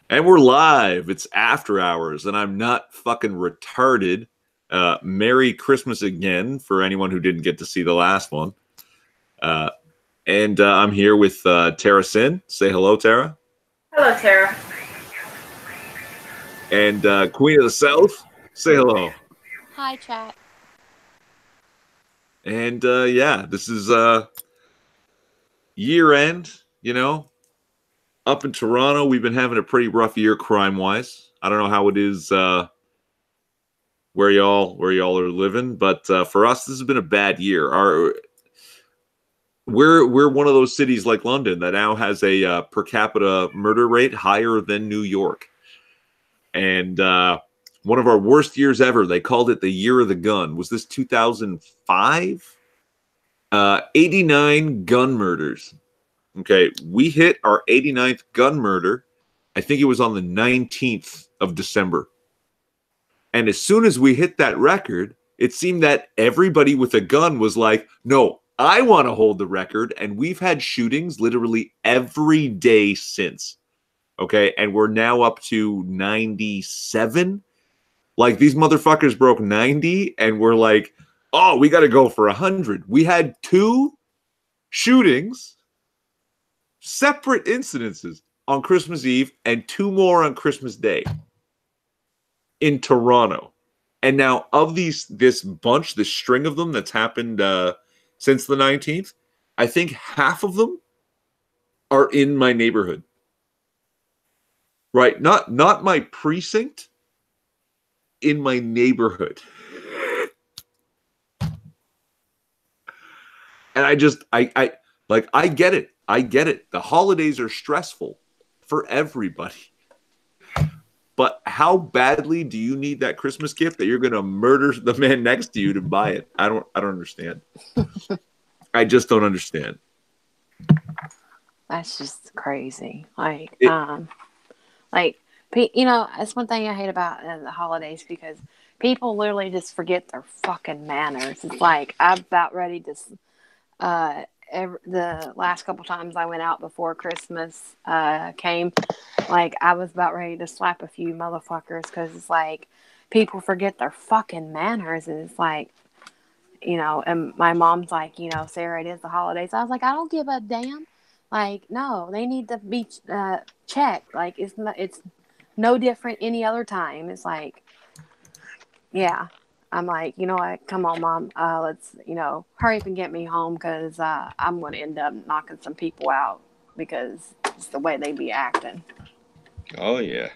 And we're live. It's after hours, and I'm not fucking retarded. Merry Christmas again for anyone who didn't get to see the last one. Uh, and I'm here with Tara Sin. Say hello, Tara. Hello, Tara. And Queen of the South. Say hello. Hi, chat. And yeah, this is year end. You know, up in Toronto, we've been having a pretty rough year crime wise. I don't know how it is where y'all are living, but for us, this has been a bad year. We're one of those cities like London that now has a per capita murder rate higher than New York, and one of our worst years ever. They called it the year of the gun. Was this 2005? 89 gun murders. Okay, we hit our 89th gun murder. I think it was on the 19th of December. And as soon as we hit that record, it seemed that everybody with a gun was like, no, I want to hold the record. And we've had shootings literally every day since. Okay. And we're now up to 97. Like these motherfuckers broke 90 and we're like, oh, we got to go for 100. We had 2 shootings, separate incidences on Christmas Eve and 2 more on Christmas Day in Toronto. And now of this bunch, this string of them that's happened since the 19th, I think half of them are in my neighborhood. Right? Not my precinct, in my neighborhood. And I get it. I get it. The holidays are stressful for everybody. But how badly do you need that Christmas gift that you're going to murder the man next to you to buy it? I don't understand. I just don't understand. That's just crazy. Like, you know, that's one thing I hate about the holidays because people literally just forget their fucking manners. It's like I'm about ready to. The last couple times I went out before Christmas came, like I was about ready to slap a few motherfuckers because it's like people forget their fucking manners, and it's like, you know, and my mom's like, you know, Sarah, it is the holidays. I was like, I don't give a damn. Like, no, they need to be checked. Like, it's no different any other time. It's like, yeah. I'm like, you know what? Come on, Mom. Let's, you know, hurry up and get me home because I'm going to end up knocking some people out because it's the way they be acting. Oh, yeah.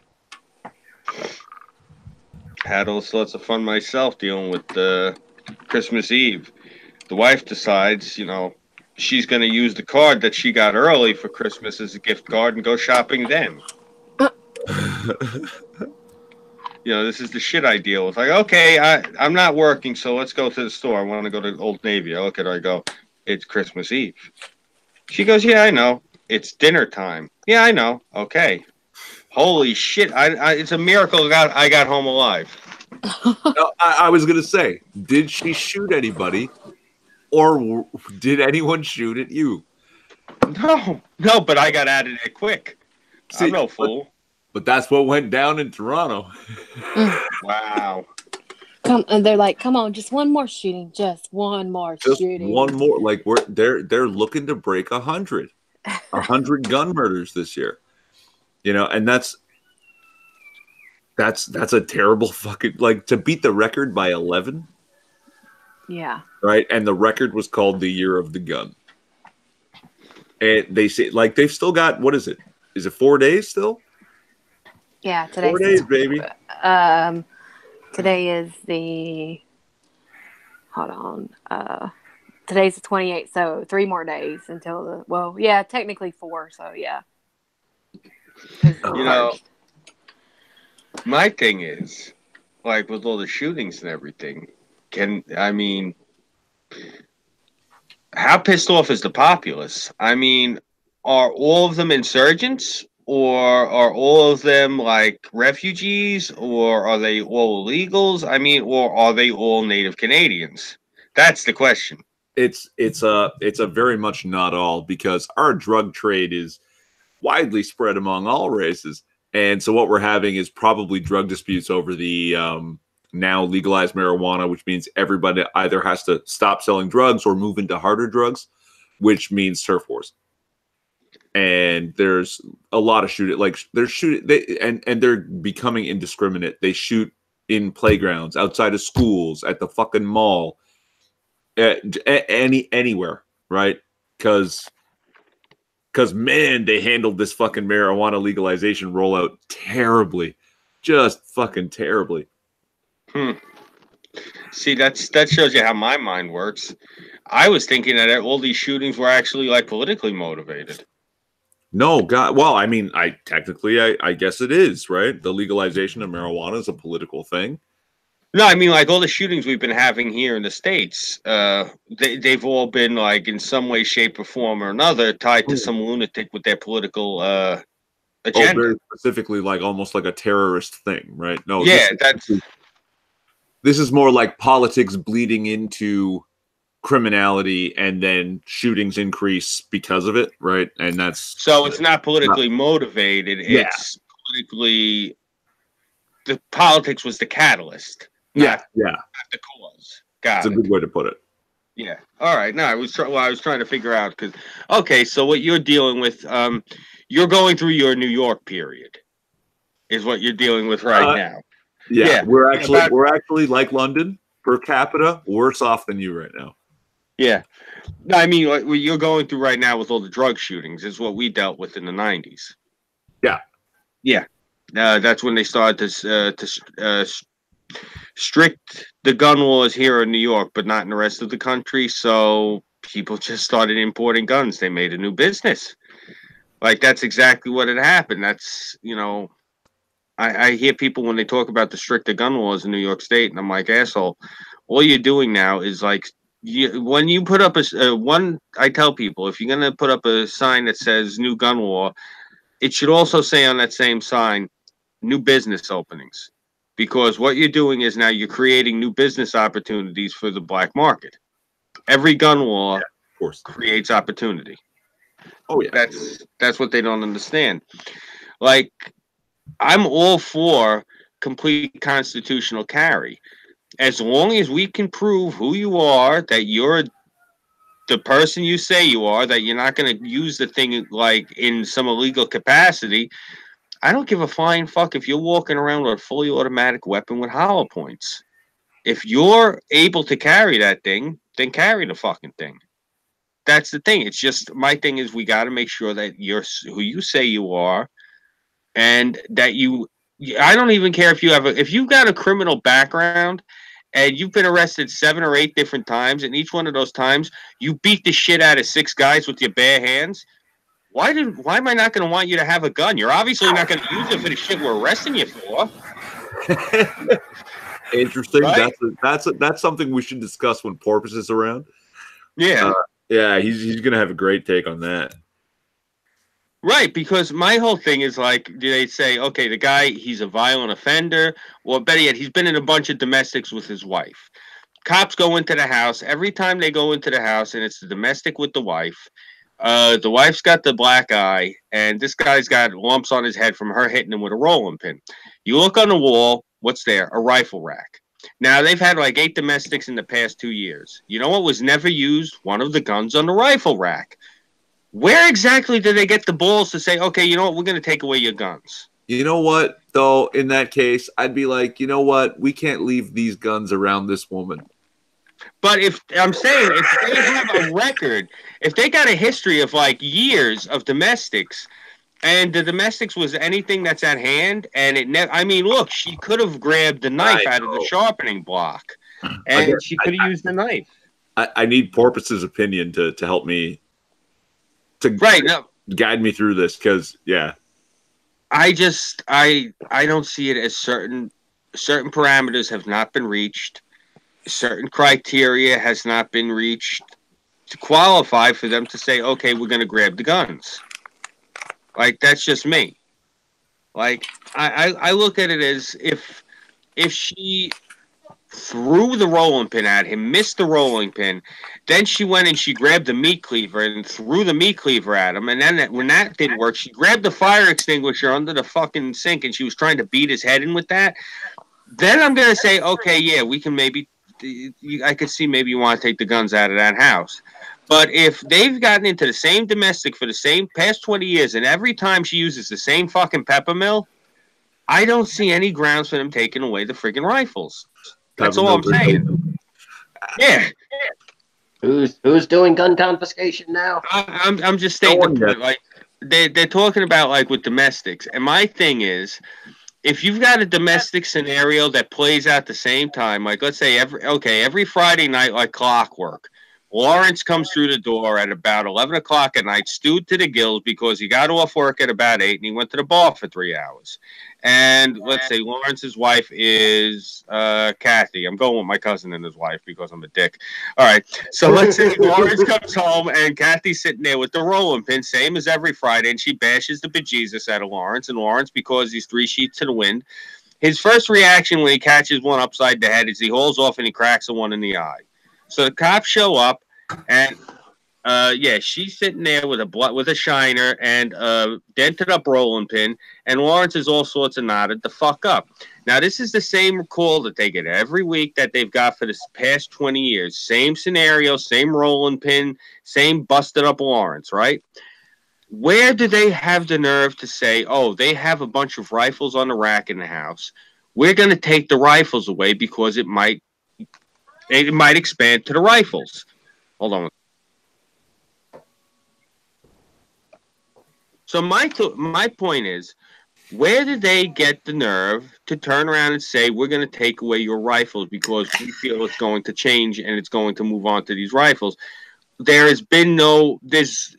Had all sorts of fun myself dealing with Christmas Eve. The wife decides, you know, she's going to use the card that she got early for Christmas as a gift card and go shopping then. You know, this is the shit I deal with. Like, okay, I'm not working, so let's go to the store. I want to go to Old Navy. I look at her, I go, it's Christmas Eve. She goes, yeah, I know. It's dinner time. Yeah, I know. Okay. Holy shit. It's a miracle I got home alive. No, I was going to say, did she shoot anybody or did anyone shoot at you? No, but I got out of there quick. See, I'm no fool. But that's what went down in Toronto. Wow. And they're like, come on, just one more shooting. Just one more shooting. One more. Like they're looking to break 100 gun murders this year. You know, and that's a terrible fucking, like, to beat the record by 11. Yeah. Right? And the record was called the year of the gun. And they say, like, they've still got, what is it? Is it 4 days still? Yeah, today's 4 days, baby. Today is the, hold on, today's the 28th, so 3 more days until the, well, yeah, technically 4, so yeah. You know, my thing is, like, with all the shootings and everything, how pissed off is the populace? I mean, are all of them insurgents? Or are all of them like refugees? Or are they all illegals? I mean, or are they all Native Canadians? That's the question. It's a very much not all, because our drug trade is widely spread among all races. And so what we're having is probably drug disputes over the now legalized marijuana, which means everybody either has to stop selling drugs or move into harder drugs, which means turf wars. And there's a lot of shooting, like they're shooting, and they're becoming indiscriminate. They shoot in playgrounds, outside of schools, at the fucking mall, anywhere, right? Because man, they handled this fucking marijuana legalization rollout terribly, just fucking terribly. See, that shows you how my mind works. I was thinking that all these shootings were actually like politically motivated. No, God. Well, I mean, I guess it is, right? The legalization of marijuana is a political thing. No, I mean, like all the shootings we've been having here in the States, they've all been like in some way, shape, or form or another tied to some lunatic with their political agenda. Very specifically, like almost like a terrorist thing, right? No, yeah, this is more like politics bleeding into criminality, and then shootings increase because of it, right? And that's so it's not politically motivated. Yeah. It's politically, the politics was the catalyst. Not the cause. That's a good way to put it. Yeah. All right. No, I was trying to figure out because okay, so what you're dealing with, you're going through your New York period, is what you're dealing with right now. Yeah, we're actually like London per capita, worse off than you right now. Yeah. No, I mean, what you're going through right now with all the drug shootings is what we dealt with in the 90s. Yeah. Yeah. That's when they started to strict the gun laws here in New York, but not in the rest of the country. So people just started importing guns. They made a new business. Like, that's exactly what had happened. That's, you know, I hear people when they talk about the stricter gun laws in New York State, and I'm like, asshole, all you're doing now is like, when you put up I tell people, if you're going to put up a sign that says new gun law, it should also say on that same sign, new business openings. Because what you're doing is now you're creating new business opportunities for the black market. Every gun law of course creates opportunity. Oh yeah. That's what they don't understand. Like, I'm all for complete constitutional carry. As long as we can prove who you are, that you're the person you say you are, that you're not going to use the thing like in some illegal capacity, I don't give a flying fuck if you're walking around with a fully automatic weapon with hollow points. If you're able to carry that thing, then carry the fucking thing. That's the thing. It's just, my thing is we got to make sure that you're who you say you are, and that I don't even care if you've got a criminal background and you've been arrested 7 or 8 different times, and each one of those times you beat the shit out of 6 guys with your bare hands. Why am I not going to want you to have a gun? You're obviously not going to use it for the shit we're arresting you for. Interesting. Right? That's something we should discuss when Porpoise is around. Yeah. Yeah, he's going to have a great take on that. Right, because my whole thing is like, do they say, okay, the guy, he's a violent offender, or better yet, he's been in a bunch of domestics with his wife. Cops go into the house. Every time they go into the house, and it's the domestic with the wife, the wife's got the black eye, and this guy's got lumps on his head from her hitting him with a rolling pin. You look on the wall, what's there? A rifle rack. Now, they've had like 8 domestics in the past 2 years. You know what was never used? One of the guns on the rifle rack. Where exactly did they get the balls to say, okay, you know what, we're going to take away your guns? You know what, though, in that case, I'd be like, you know what, we can't leave these guns around this woman. But if they have a record, if they got a history of like years of domestics, and the domestics was anything that's at hand, and I mean, look, she could have grabbed the knife out of the sharpening block, and she could have used the knife. I need Porpoise's opinion to help me guide me through this, because I don't see it as certain parameters have not been reached, certain criteria has not been reached to qualify for them to say, okay, we're going to grab the guns. Like, that's just me. Like, I look at it as if she threw the rolling pin at him, missed the rolling pin. Then she went and she grabbed the meat cleaver and threw the meat cleaver at him. And then when that didn't work, she grabbed the fire extinguisher under the fucking sink and she was trying to beat his head in with that. Then I'm going to say, okay, yeah, we can maybe, I could see maybe you want to take the guns out of that house. But if they've gotten into the same domestic for the same past 20 years and every time she uses the same fucking pepper mill, I don't see any grounds for them taking away the freaking rifles. That's all I'm saying. Yeah. Who's doing gun confiscation now? I'm just stating the point. Like they're talking about like with domestics, and my thing is, if you've got a domestic scenario that plays out the same time, like let's say every Friday night, like clockwork, Lawrence comes through the door at about 11 o'clock at night, stewed to the gills because he got off work at about 8 and he went to the bar for 3 hours. And let's say Lawrence's wife is Kathy. I'm going with my cousin and his wife because I'm a dick. All right. So let's say Lawrence comes home and Kathy's sitting there with the rolling pin, same as every Friday, and she bashes the bejesus out of Lawrence. And Lawrence, because he's 3 sheets to the wind, his first reaction when he catches one upside the head is he hauls off and he cracks the one in the eye. So the cops show up, and she's sitting there with a shiner and a dented up rolling pin, and Lawrence is all sorts of knotted the fuck up. Now this is the same call that they get every week that they've got for the past 20 years. Same scenario, same rolling pin, same busted up Lawrence, right? Where do they have the nerve to say, oh, they have a bunch of rifles on the rack in the house. We're going to take the rifles away because it might expand to the rifles. Hold on. So my point is, where did they get the nerve to turn around and say, we're going to take away your rifles because we feel it's going to change and it's going to move on to these rifles? There's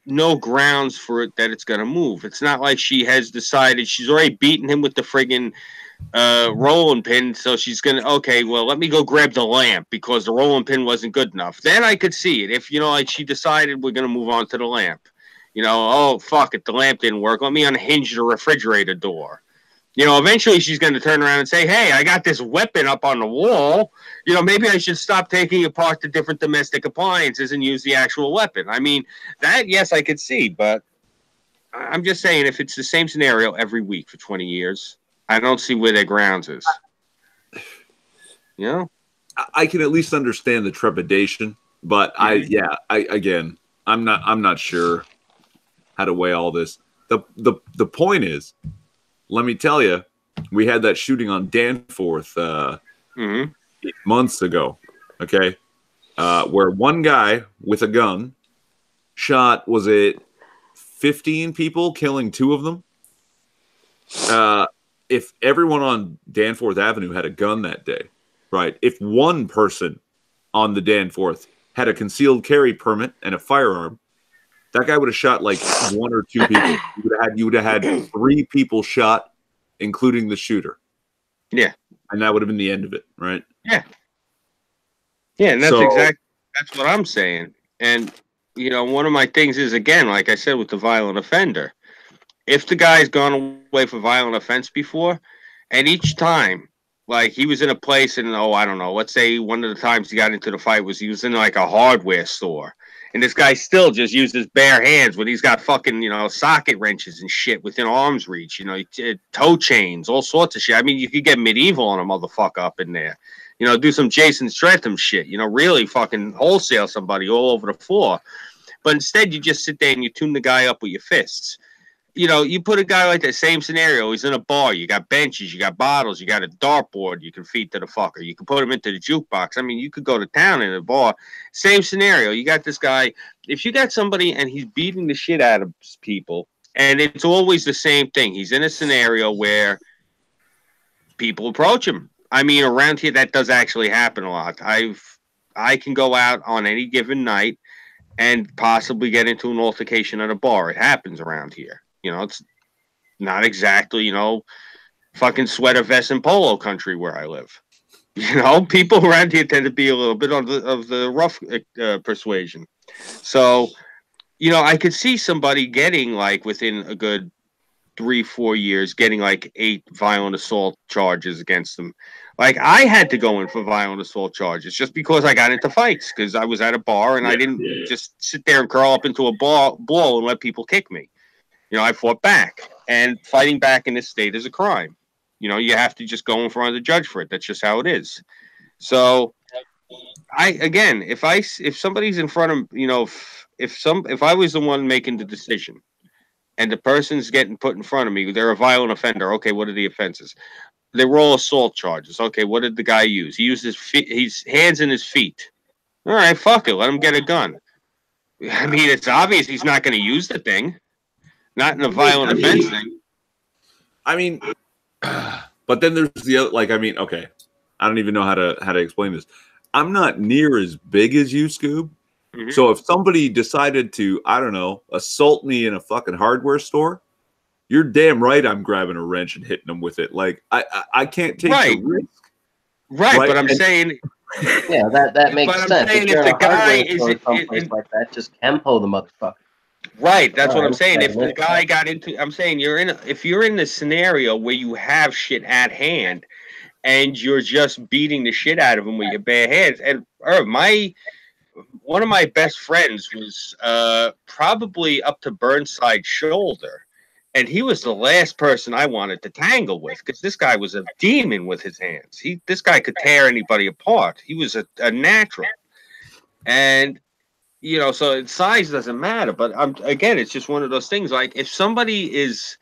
no grounds for it that it's going to move. It's not like she has decided she's already beaten him with the friggin' rolling pin, so she's gonna let me go grab the lamp because the rolling pin wasn't good enough. Then I could see it if like she decided we're gonna move on to the lamp. Oh fuck it, the lamp didn't work, let me unhinge the refrigerator door. Eventually she's gonna turn around and say, hey, I got this weapon up on the wall, maybe I should stop taking apart the different domestic appliances and use the actual weapon. I mean, that, yes, I could see, but I'm just saying, if it's the same scenario every week for 20 years, I don't see where their grounds is. I can at least understand the trepidation, but I'm not sure how to weigh all this. The point is, let me tell you, we had that shooting on Danforth 8 months ago, okay, where one guy with a gun shot, was it 15 people, killing 2 of them? If everyone on Danforth Avenue had a gun that day, right? If one person on the Danforth had a concealed carry permit and a firearm, that guy would have shot like 1 or 2 people. You would have had 3 people shot, including the shooter. Yeah. And that would have been the end of it, right? Yeah. Yeah, and that's that's what I'm saying. And, one of my things is, again, like I said, with the violent offender, if the guy's gone away for violent offense before, and each time, like he was in a place and, I don't know, let's say one of the times he got into the fight was he was in like a hardware store, and this guy still just used his bare hands when he's got fucking, socket wrenches and shit within arm's reach, toe chains, all sorts of shit. I mean, you could get medieval on a motherfucker up in there, do some Jason Stratham shit, really fucking wholesale somebody all over the floor. But instead, you just sit there and you tune the guy up with your fists. You put a guy like that, same scenario. He's in a bar. You got benches, you got bottles, you got a dartboard you can feed to the fucker. You can put him into the jukebox. I mean, you could go to town in a bar. Same scenario. You got this guy. If you got somebody and he's beating the shit out of people, and it's always the same thing. He's in a scenario where people approach him. I mean, around here, that does actually happen a lot. I can go out on any given night and possibly get into an altercation at a bar. It happens around here. It's not exactly, fucking sweater vest and polo country where I live. People around here tend to be a little bit of the rough persuasion. So, I could see somebody getting like within a good 3-4 years, getting like 8 violent assault charges against them. Like, I had to go in for violent assault charges just because I got into fights because I was at a bar and I didn't just sit there and curl up into a ball and let people kick me. You know, I fought back, and fighting back in this state is a crime. You know, you have to just go in front of the judge for it. That's just how it is. So, if somebody's in front of, you know, if I was the one making the decision, and the person's getting put in front of me, they're a violent offender. Okay, what are the offenses? They roll assault charges. Okay, what did the guy use? He used his hands and his feet. All right, fuck it. Let him get a gun. I mean, it's obvious he's not going to use the thing. Not in a violent offense thing. I mean, but then there's the other, like, I mean, okay. I don't even know how to explain this. I'm not near as big as you, Scoob. Mm-hmm. So if somebody decided to, I don't know, assault me in a fucking hardware store, you're damn right I'm grabbing a wrench and hitting them with it. Like, I can't take the risk. Right, but I'm saying... Yeah, that makes sense. If the guy is someplace like that, just Kempo the motherfucker. Right, that's what I'm saying. If the guy got into... I'm saying if you're in the scenario where you have shit at hand and you're just beating the shit out of him with your bare hands. And one of my best friends was probably up to Burnside's shoulder. And he was the last person I wanted to tangle with because this guy was a demon with his hands. This guy could tear anybody apart. He was a natural. And, you know, so size doesn't matter. But again, it's just one of those things. Like, if somebody is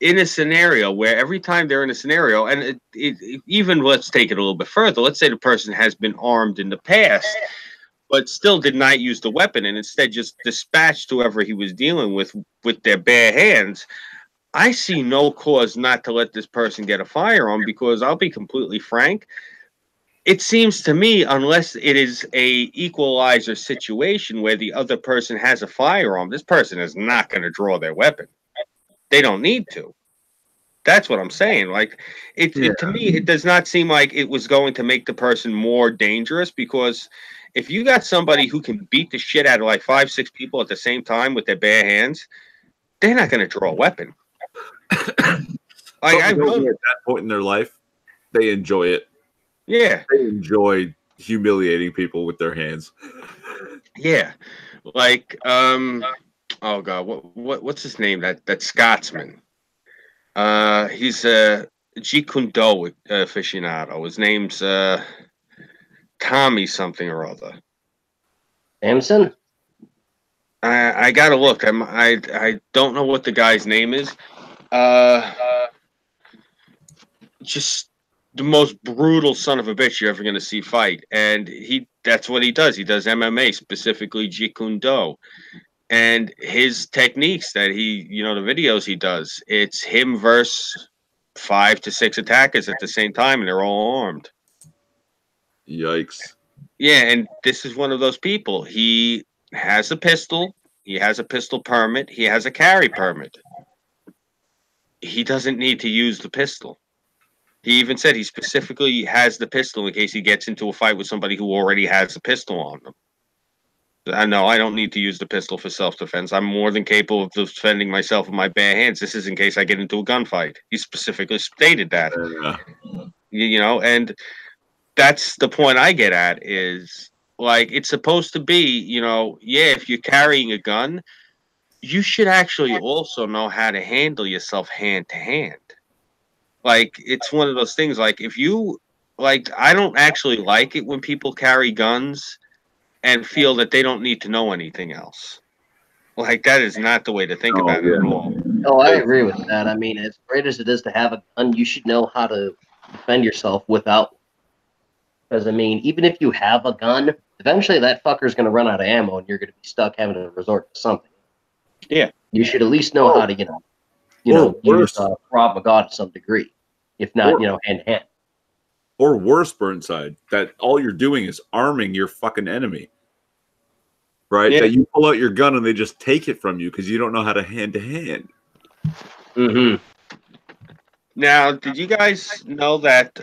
in a scenario where every time they're in a scenario, and even let's take it a little bit further. Let's say the person has been armed in the past, but still did not use the weapon and instead just dispatched whoever he was dealing with their bare hands. I see no cause not to let this person get a firearm because I'll be completely frank. It seems to me, unless it is a equalizer situation where the other person has a firearm, this person is not going to draw their weapon. They don't need to. That's what I'm saying. Like, to me, it does not seem like it was going to make the person more dangerous because if you got somebody who can beat the shit out of like 5-6 people at the same time with their bare hands, they're not going to draw a weapon. Like, I know at that point in their life, they enjoy it. Yeah, they enjoy humiliating people with their hands. Yeah, like oh god, what's his name? That Scotsman. He's a Jeet Kune Do aficionado. His name's Tommy something or other. Samson? I gotta look. I don't know what the guy's name is. Just the most brutal son of a bitch you're ever gonna see fight, and that's what he does. He does MMA, specifically Jeet Kune Do, and his techniques that the videos he does, it's him versus 5 to 6 attackers at the same time, and they're all armed. Yikes. Yeah, and this is one of those people. He has a pistol. He has a pistol permit. He has a carry permit. He doesn't need to use the pistol. He even said he specifically has the pistol in case he gets into a fight with somebody who already has a pistol on them. I know I don't need to use the pistol for self-defense. I'm more than capable of defending myself with my bare hands. This is in case I get into a gunfight. He specifically stated that. And that's the point I get at is, like, it's supposed to be, if you're carrying a gun, you should actually also know how to handle yourself hand to hand. Like, it's one of those things, like, if you, like, I don't actually like it when people carry guns and feel that they don't need to know anything else. Like, that is not the way to think about it at all. Oh, I agree with that. I mean, as great as it is to have a gun, you should know how to defend yourself without. Because, I mean, even if you have a gun, eventually that fucker's going to run out of ammo and you're going to be stuck having to resort to something. Yeah. You should at least know how to, use Krav Maga to some degree, if not, hand to hand. Or worse, Burnside, that all you're doing is arming your fucking enemy. Right? Yeah. That you pull out your gun and they just take it from you because you don't know how to hand. Mm-hmm. Now, did you guys know that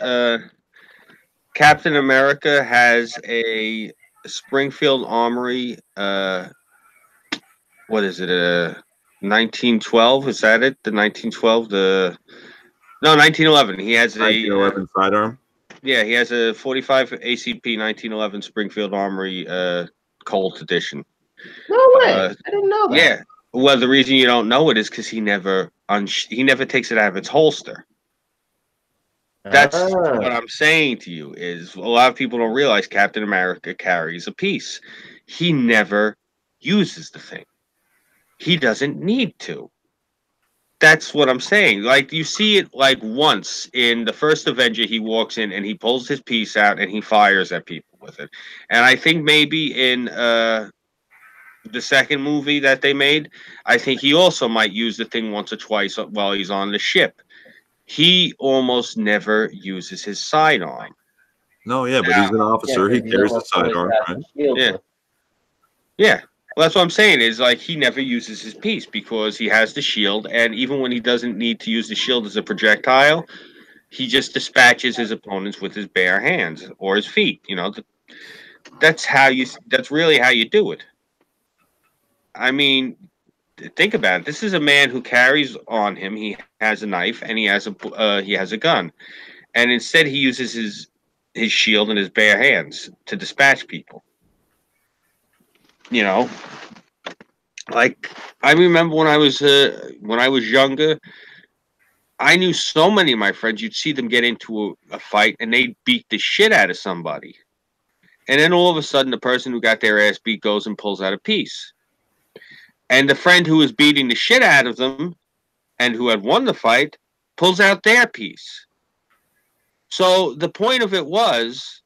Captain America has a Springfield Armory, what is it, 1912? Is that it? The 1912? No, 1911. He has 1911 sidearm? Yeah, he has a 45 ACP 1911 Springfield Armory Colt edition. No way! I didn't know that. Yeah. Well, the reason you don't know it is because he never takes it out of its holster. That's what I'm saying to you. Is a lot of people don't realize Captain America carries a piece. He never uses the thing. He doesn't need to. That's what I'm saying. Like, you see it like once in the first Avenger, he walks in and he pulls his piece out and he fires at people with it. And I think maybe in the second movie that they made, I think he also might use the thing once or twice while he's on the ship. He almost never uses his sidearm. No, yeah, but he's an officer. He carries a sidearm, right? Yeah. Yeah. Well, that's what I'm saying is, like, he never uses his piece because he has the shield, and even when he doesn't need to use the shield as a projectile, he just dispatches his opponents with his bare hands or his feet. You know, that's really how you do it. I mean, think about it. This is a man who carries on him. He has a knife and he has a gun, and instead he uses his shield and his bare hands to dispatch people. You know, like, I remember when I was younger, I knew so many of my friends. You'd see them get into a fight and they'd beat the shit out of somebody, and then all of a sudden, the person who got their ass beat goes and pulls out a piece. And the friend who was beating the shit out of them and who had won the fight pulls out their piece. So the point of it was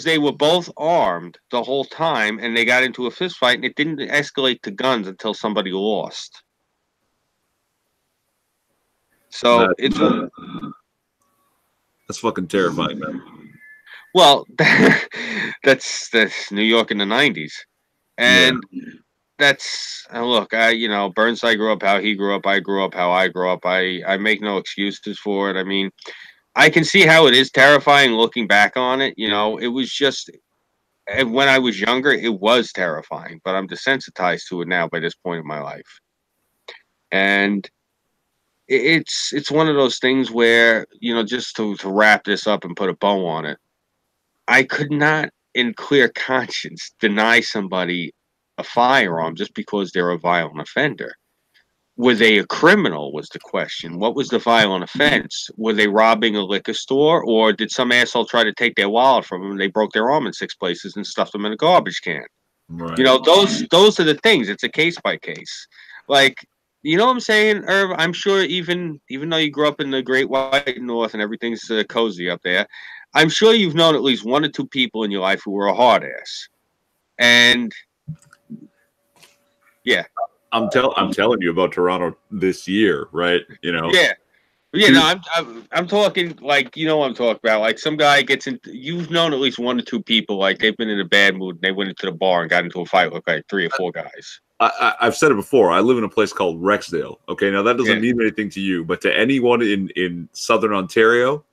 they were both armed the whole time and they got into a fist fight and it didn't escalate to guns until somebody lost. So that's fucking terrifying, man. Well, that's New York in the 90s. And that's, look, Burnside grew up how he grew up. I grew up how I grew up. I make no excuses for it. I mean, I can see how it is terrifying looking back on it. You know, it was just, when I was younger, it was terrifying, but I'm desensitized to it now by this point in my life. And it's one of those things where, you know, just to wrap this up and put a bow on it, I could not in clear conscience deny somebody a firearm just because they're a violent offender. Were they a criminal was the question. What was the violent offense? Were they robbing a liquor store, or did some asshole try to take their wallet from them and they broke their arm in 6 places and stuffed them in a garbage can? Right. You know, those are the things. It's a case by case. Like, you know what I'm saying, Irv? I'm sure even though you grew up in the Great White North and everything's cozy up there, I'm sure you've known at least 1 or 2 people in your life who were a hard ass. And yeah. I'm telling you about Toronto this year, right? You know. Yeah. Yeah, no, I'm talking, like, you know what I'm talking about. Like, some guy gets into, you've known at least 1 or 2 people, like, they've been in a bad mood and they went into the bar and got into a fight with like 3 or 4 guys. I've said it before. I live in a place called Rexdale. Okay, now that doesn't mean anything to you, but to anyone in Southern Ontario,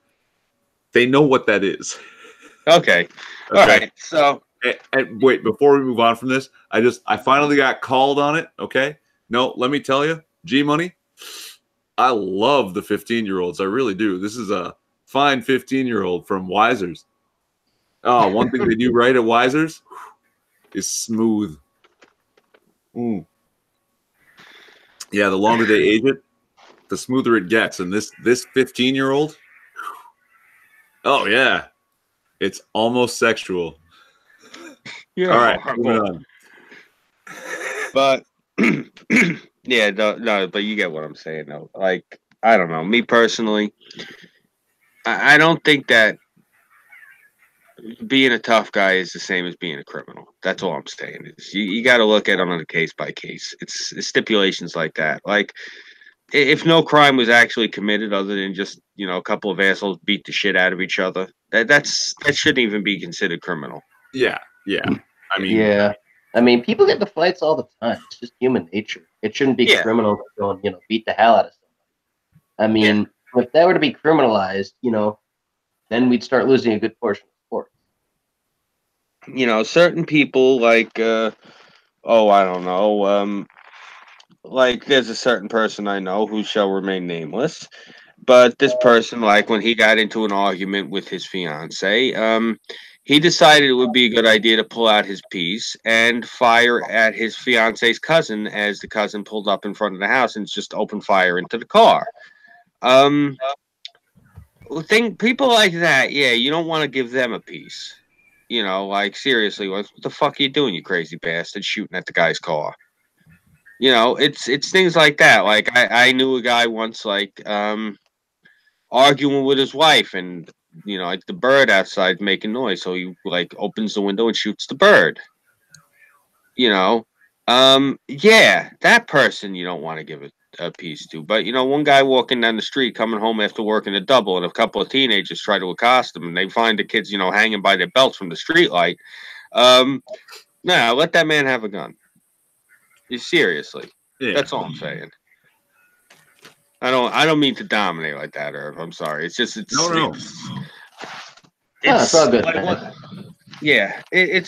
they know what that is. Okay. All right. So. And wait, before we move on from this, I finally got called on it. Okay. No, let me tell you, G Money, I love the 15-year-olds. I really do. This is a fine 15-year-old from Wisers. Oh, one thing they do right at Wisers is smooth. Yeah, the longer they age it, the smoother it gets. And this 15-year-old, oh yeah, it's almost sexual. Yeah. All right, moving on. But yeah, no, but you get what I'm saying, though. Like, I don't know. Me personally, I don't think that being a tough guy is the same as being a criminal. That's all I'm saying. You got to look at it on a case by case. It's stipulations like that. Like, if no crime was actually committed other than just, you know, a couple of assholes beat the shit out of each other, that shouldn't even be considered criminal. Yeah. I mean, people get into fights all the time. It's just human nature. It shouldn't be criminal to go and, you know, beat the hell out of somebody. I mean, if that were to be criminalized, you know, then we'd start losing a good portion of sports. You know, certain people like, I don't know, like there's a certain person I know who shall remain nameless But this person, like when he got into an argument with his fiance, he decided it would be a good idea to pull out his piece and fire at his fiance's cousin as the cousin pulled up in front of the house and just opened fire into the car. People like that, yeah, you don't want to give them a piece. You know, like seriously, what the fuck are you doing, you crazy bastard, shooting at the guy's car? You know, it's things like that. Like I knew a guy once, like arguing with his wife, and you know, like the bird outside making noise, so he like opens the window and shoots the bird. You know, yeah, that person you don't want to give a piece to. But you know, one guy walking down the street coming home after working a double, and a couple of teenagers try to accost him, and they find the kids, you know, hanging by their belts from the street light. Nah, let that man have a gun. You seriously. Yeah. That's all I'm saying. I don't mean to dominate like that, Irv. I'm sorry. It's just No. It's all good, like, man. Yeah, I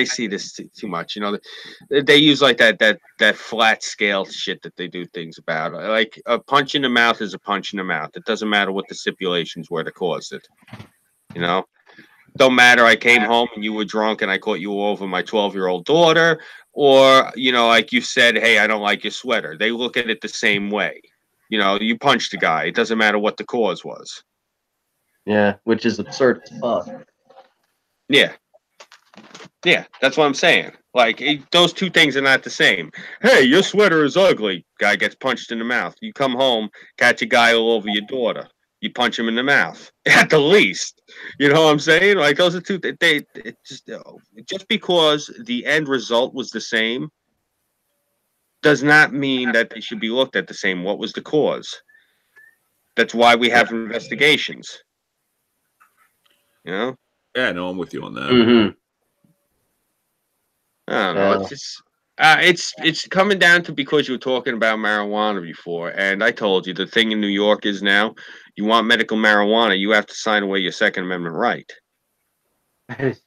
see this too much. You know, they use like that flat scale shit that they do things about. Like a punch in the mouth is a punch in the mouth. It doesn't matter what the stipulations were to cause it. You know, don't matter. I came home and you were drunk and I caught you over my 12-year-old daughter, or you know, like you said, hey, I don't like your sweater. They look at it the same way. You know, you punched a guy. It doesn't matter what the cause was. Yeah, which is absurd as fuck. Yeah, that's what I'm saying. Like those two things are not the same. Hey, your sweater is ugly. Guy gets punched in the mouth. You come home, catch a guy all over your daughter. You punch him in the mouth at the least. You know what I'm saying? Like those are two. Just because the end result was the same does not mean that they should be looked at the same. What was the cause? That's why we have investigations. You know? Yeah, no, I'm with you on that. Mm-hmm. I don't know. It's coming down to because you were talking about marijuana before, and I told you the thing in New York is now you want medical marijuana, you have to sign away your Second Amendment right.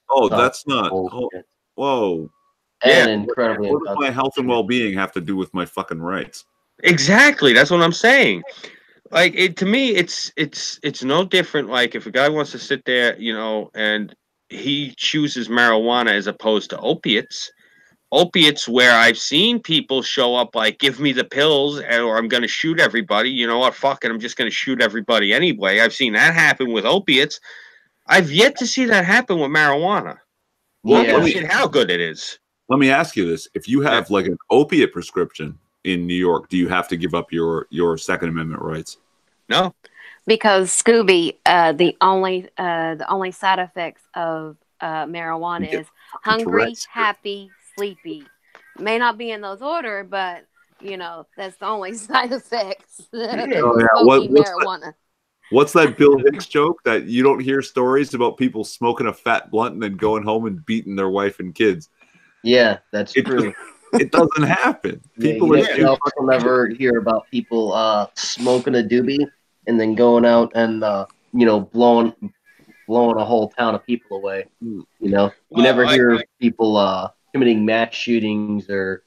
Oh, that's not. Oh, whoa. And incredibly. What does my health and well-being have to do with my fucking rights? Exactly. That's what I'm saying. Like to me, it's no different. Like if a guy wants to sit there, you know, and he chooses marijuana as opposed to opiates. Opiates, where I've seen people show up like, give me the pills, or I'm going to shoot everybody. You know what? Fuck it. I'm just going to shoot everybody anyway. I've seen that happen with opiates. I've yet to see that happen with marijuana. Yeah. Shit, how good it is. Let me ask you this. If you have like an opiate prescription in New York, do you have to give up your Second Amendment rights? No. Because Scooby, the only side effects of marijuana is hungry, happy, sleepy. May not be in those order, but you know that's the only side effects. Marijuana. What's that Bill Hicks joke that you don't hear stories about people smoking a fat blunt and then going home and beating their wife and kids? Yeah, that's true. It doesn't happen. People you'll never hear about people smoking a doobie and then going out and you know blowing a whole town of people away. You know, you never hear people committing mass shootings or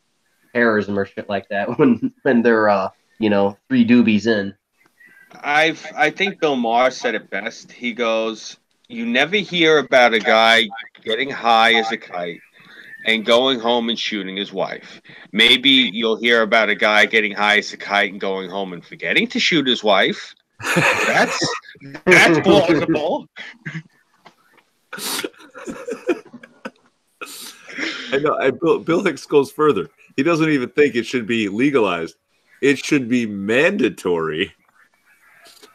terrorism or shit like that when they're you know 3 doobies in. I think Bill Maher said it best. He goes, "You never hear about a guy getting high as a kite and going home and shooting his wife. Maybe you'll hear about a guy getting high as a kite and going home and forgetting to shoot his wife. That's plausible." I know. Bill Hicks goes further. He doesn't even think it should be legalized. It should be mandatory.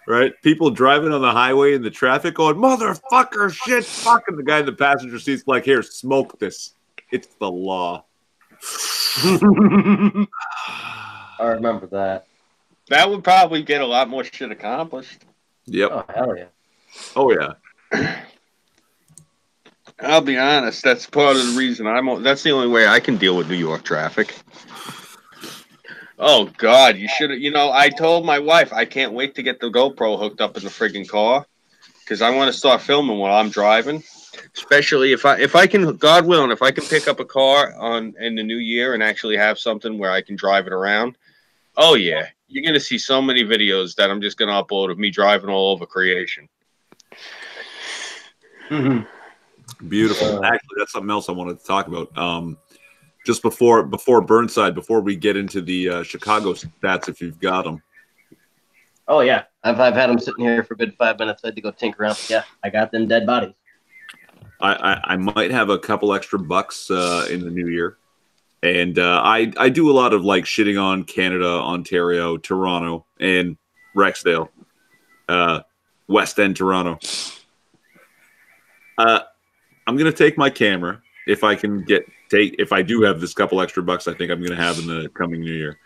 Right? People driving on the highway in the traffic going, motherfucker, shit, fucking the guy in the passenger seat's like, here, smoke this. It's the law. I remember that. That would probably get a lot more shit accomplished. Yep. Oh, hell yeah. Oh, yeah. I'll be honest. That's part of the reason that's the only way I can deal with New York traffic. Oh, God. You should have, you know, I told my wife I can't wait to get the GoPro hooked up in the friggin' car because I want to start filming while I'm driving. Especially if I can, God willing, if I can pick up a car in the new year and actually have something where I can drive it around. Oh, yeah. you're gonna see so many videos that I'm just gonna upload of me driving all over creation. Beautiful. Actually, that's something else I wanted to talk about. Just before Burnside, before we get into the Chicago stats, if you've got them. Oh yeah, I've had them sitting here for a good 5 minutes. I had to go tinker around. Yeah, I got them dead bodies. I might have a couple extra bucks in the new year, and I do a lot of like shitting on Canada, Ontario, Toronto, and Rexdale, West End Toronto. I'm gonna take my camera if I can if I do have this couple extra bucks. I think I'm gonna have in the coming new year.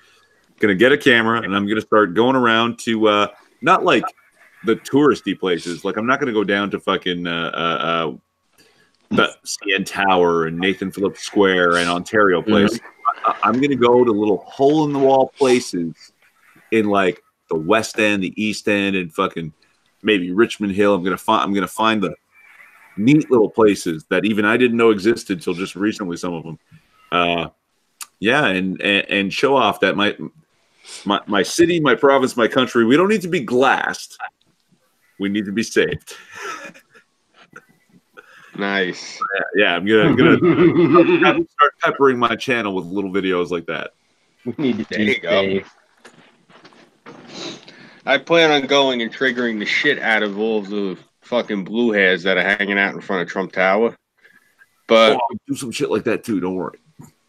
Gonna get a camera and I'm gonna start going around to not like the touristy places. Like I'm not gonna go down to fucking the CN Tower and Nathan Phillips Square and Ontario Place. I'm gonna go to little hole in the wall places in like the West End, the East End, and fucking maybe Richmond Hill. I'm gonna find the neat little places that even I didn't know existed till just recently. Some of them, yeah, and show off that my city, my province, my country. We don't need to be glassed. We need to be saved. Nice. Yeah, I'm gonna start peppering my channel with little videos like that. We need to There you go. I plan on going and triggering the shit out of all of the fucking blue hairs that are hanging out in front of Trump Tower. But I'll do some shit like that too. Don't worry.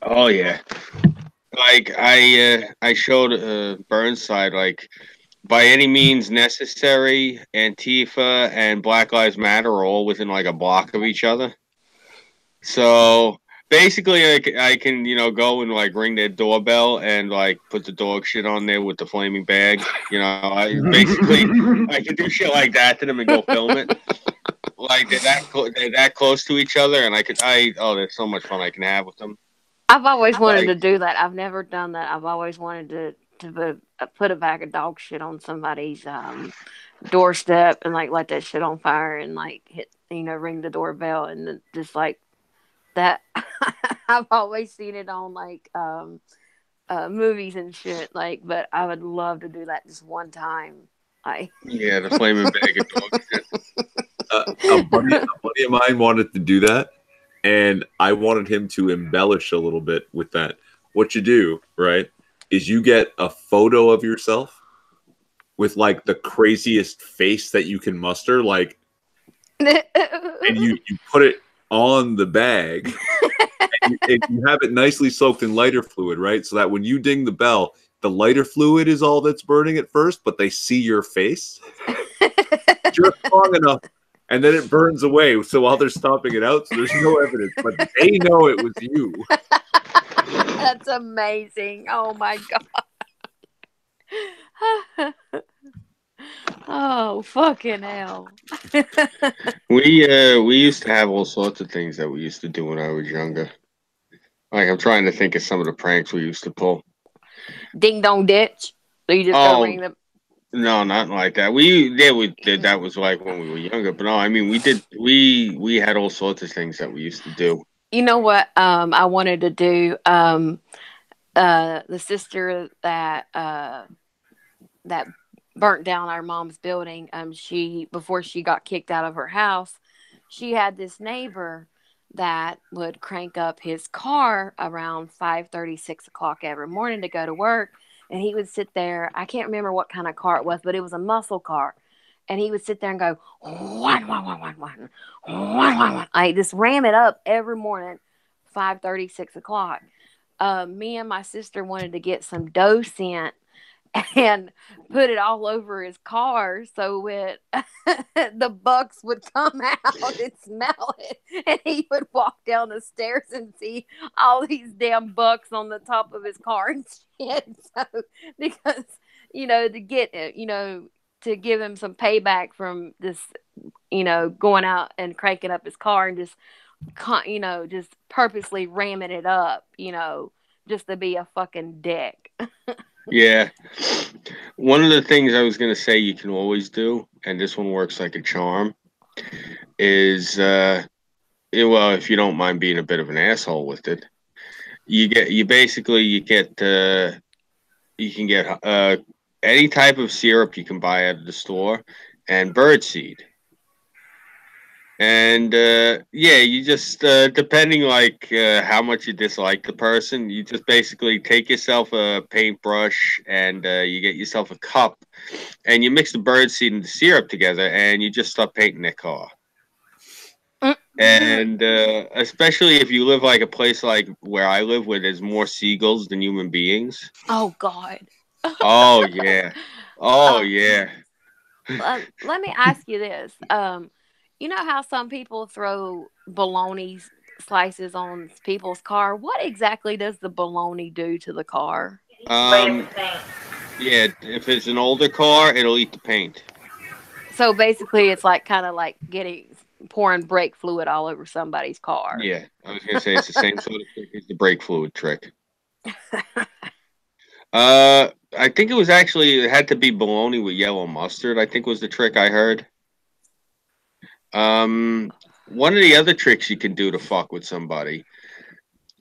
Oh yeah, like I showed Burnside, like by any means necessary, Antifa and Black Lives Matter are all within like a block of each other. So basically, I can go and like ring their doorbell and like put the dog shit on there with the flaming bag. I can do shit like that to them and go film it. Like they're that close to each other, and there's so much fun I can have with them. I've always wanted to do that. I've never done that. I've always wanted to put a bag of dog shit on somebody's doorstep and like light that shit on fire and like ring the doorbell and then just like that. I've always seen it on like movies and shit. Like, but I would love to do that just one time. Yeah, the flaming bag of dog shit. A buddy of mine wanted to do that, and I wanted him to embellish a little bit with that. What you do, right, is you get a photo of yourself with like the craziest face that you can muster, like, and you put it on the bag, and you have it nicely soaked in lighter fluid, right, so that when you ding the bell, the lighter fluid is all that's burning at first, but they see your face just long enough. And then it burns away. So while they're stomping it out, so there's no evidence, but they know it was you. That's amazing. Oh my God. Oh, fucking hell. We used to have all sorts of things that we used to do when I was younger. Like I'm trying to think of some of the pranks we used to pull. Ding dong ditch. So you just go ring the. No, not like that. We did that was like when we were younger, but no, I mean we had all sorts of things that we used to do. You know what? I wanted to do the sister that burnt down our mom's building. Before she got kicked out of her house, she had this neighbor that would crank up his car around 5:30, 6 o'clock every morning to go to work. And he would sit there. I can't remember what kind of car it was, but it was a muscle car. And he would sit there and go, one. I just ram it up every morning, 5:30, 6 o'clock. Me and my sister wanted to get some dough scent and put it all over his car so the bugs would come out and smell it, and he would walk down the stairs and see all these damn bugs on the top of his car and shit. So because to get to give him some payback from this going out and cranking up his car and just purposely ramming it up just to be a fucking dick. Yeah. One of the things I was going to say you can always do, and this one works like a charm, is, if you don't mind being a bit of an asshole with it, you can get any type of syrup you can buy at the store, and birdseed. And yeah, you just depending like how much you dislike the person, you just basically take yourself a paintbrush and you get yourself a cup, and you mix the birdseed and the syrup together, and you just start painting their car. And especially if you live like a place like where I live, where there's more seagulls than human beings. Oh God. Oh yeah. Oh yeah. Let me ask you this. You know how some people throw bologna slices on people's car? What exactly does the bologna do to the car? Yeah, if it's an older car, it'll eat the paint. So basically, it's like kind of like pouring brake fluid all over somebody's car. Yeah, I was gonna say it's the same sort of trick as the brake fluid trick. I think it had to be bologna with yellow mustard. I think was the trick I heard. One of the other tricks you can do to fuck with somebody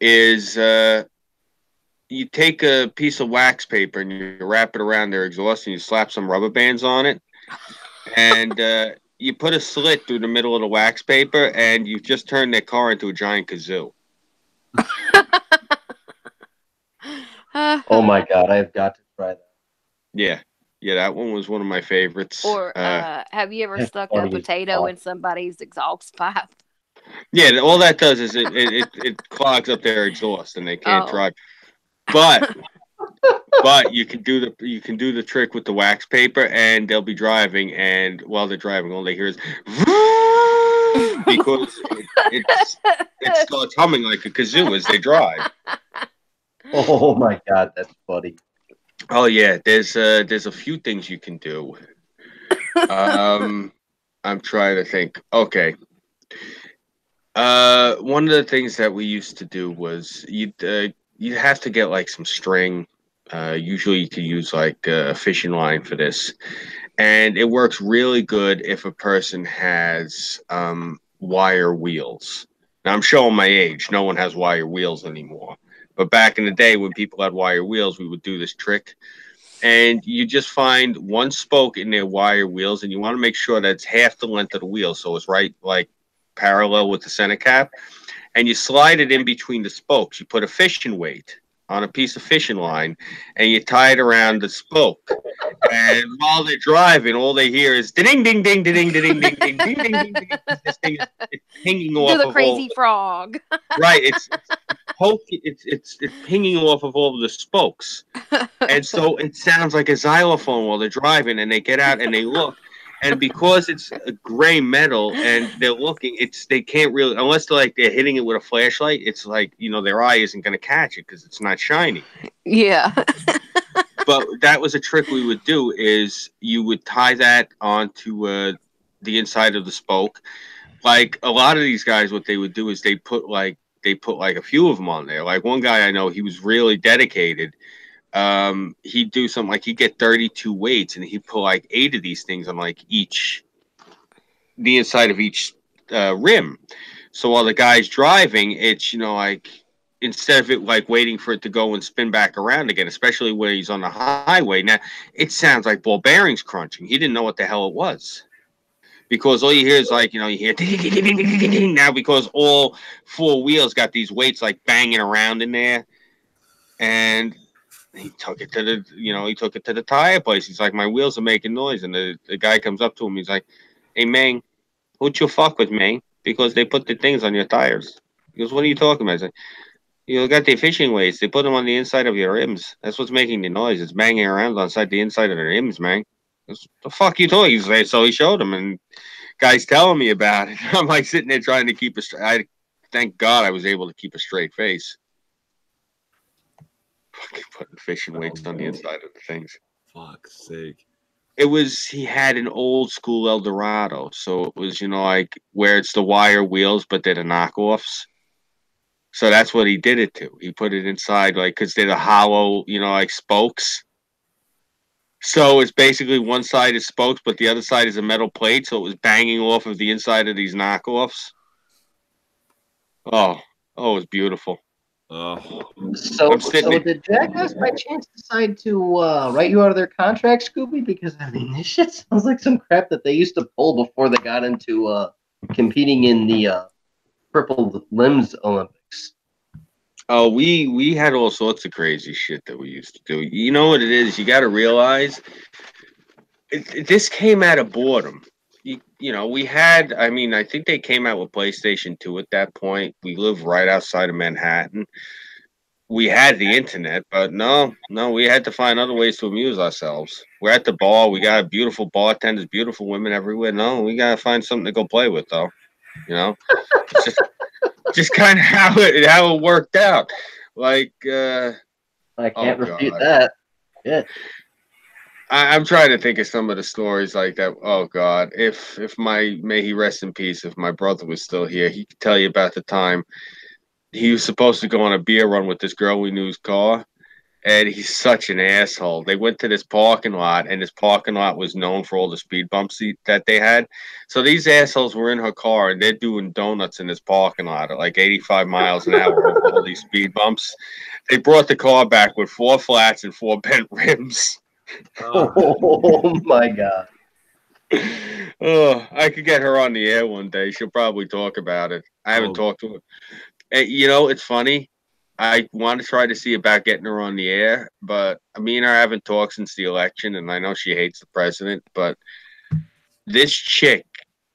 is you take a piece of wax paper and you wrap it around their exhaust and you slap some rubber bands on it, and you put a slit through the middle of the wax paper, and you just turn their car into a giant kazoo. Oh my God, I've got to try that. Yeah, that one was one of my favorites. Or have you ever stuck a potato in somebody's exhaust pipe? Yeah, all that does is it clogs up their exhaust and they can't drive. But you can do the trick with the wax paper, and they'll be driving, and while they're driving, all they hear is because it starts humming like a kazoo as they drive. Oh my God, that's funny. Oh yeah, there's a few things you can do. I'm trying to think. Okay. One of the things that we used to do was you'd have to get like some string. Usually you can use like a fishing line for this, and it works really good if a person has wire wheels. Now I'm showing my age. No one has wire wheels anymore. But back in the day when people had wire wheels, we would do this trick. And you just find one spoke in their wire wheels, and you want to make sure that's half the length of the wheel, so it's right like parallel with the center cap. And you slide it in between the spokes. You put a fishing weight on a piece of fishing line, and you tie it around the spoke. And while they're driving, all they hear is ding ding ding ding ding ding ding ding ding ding ding. This thing is pinging off. Do the crazy frog. Right, it's pinging off of all of the spokes, and so it sounds like a xylophone while they're driving. And they get out and they look, and because it's a gray metal and they're looking, they can't really, unless they're hitting it with a flashlight. It's like, their eye isn't going to catch it because it's not shiny. Yeah. But that was a trick we would do, is you would tie that onto the inside of the spoke. Like a lot of these guys, what they would do is they put like a few of them on there. Like one guy I know, he was really dedicated. He'd do something like he'd get 32 weights, and he'd put like 8 of these things on like the inside of each rim. So while the guy's driving, it's like, instead of it like waiting for it to go and spin back around again, especially when he's on the highway. Now it sounds like ball bearings crunching. He didn't know what the hell it was, because all you hear is like, you hear ding, ding, ding, ding, ding, ding, now, because all 4 wheels got these weights like banging around in there. And he took it to the tire place. He's like, my wheels are making noise. And the guy comes up to him. He's like, hey, man, who'd you fuck with, man? Because they put the things on your tires. He goes, what are you talking about? He's like, you got the fishing weights. They put them on the inside of your rims. That's what's making the noise. It's banging around the inside of the rims, man. The fuck you talking? He's like, so he showed him, and guy's telling me about it. I'm like sitting there trying to keep thank God I was able to keep a straight face. Fucking putting fishing weights on the inside of the things. Fuck's sake. He had an old school Eldorado, so it was, like where it's the wire wheels, but they're the knockoffs. So that's what he did it to. He put it inside, like, because they're the hollow, like spokes. So it's basically one side is spokes, but the other side is a metal plate. So it was banging off of the inside of these knockoffs. Oh, it was beautiful. So, I'm sitting- did Jackass by chance decide to write you out of their contract, Scooby? Because I mean, this shit sounds like some crap that they used to pull before they got into competing in the Purple Limbs Olympics. Oh, we had all sorts of crazy shit that we used to do. You know what it is? You got to realize this came out of boredom. You know, we had. I mean, I think they came out with PlayStation 2 at that point. We lived right outside of Manhattan. We had the internet, but no, we had to find other ways to amuse ourselves. We're at the bar. We got beautiful bartenders, beautiful women everywhere. No, we gotta find something to go play with, though. You know, it's just kind of how it worked out. Like, I can't oh, refute God. that. Yeah. I'm trying to think of some of the stories like that. Oh God, if may he rest in peace. If my brother was still here, he could tell you about the time he was supposed to go on a beer run with this girl we knew's car, and he's such an asshole. They went to this parking lot, and this parking lot was known for all the speed bumps that they had. So these assholes were in her car, and they're doing donuts in this parking lot at like 85 miles an hour over all these speed bumps. They brought the car back with 4 flats and 4 bent rims. Oh my God. Oh, I could get her on the air one day. She'll probably talk about it. I haven't talked to her. And, you know, it's funny. I want to try to see about getting her on the air, but me and her haven't talked since the election, and I know she hates the president, but this chick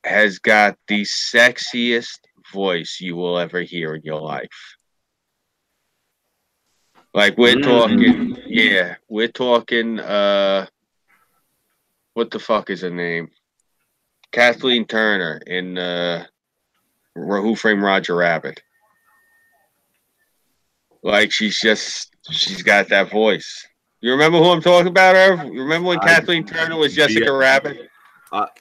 has got the sexiest voice you will ever hear in your life. Like, we're talking, yeah, we're talking, what the fuck is her name? Kathleen Turner in Who Framed Roger Rabbit. Like, she's got that voice. You remember who I'm talking about, Irv? You remember when Kathleen Turner was Jessica Rabbit?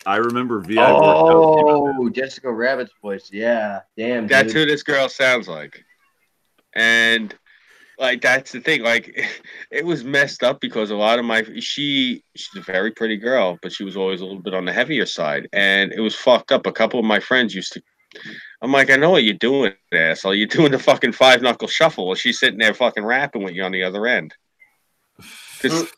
I remember VI. Oh, Jessica Rabbit's voice. Yeah. Damn, That's dude. who this girl sounds like. And like, that's the thing. Like, it was messed up because a lot of she's a very pretty girl, but she was always a little bit on the heavier side. And it was fucked up. A couple of my friends used to, I'm like, I know what you're doing, asshole. You're doing the fucking 5-knuckle shuffle while she's sitting there fucking rapping with you on the other end. Because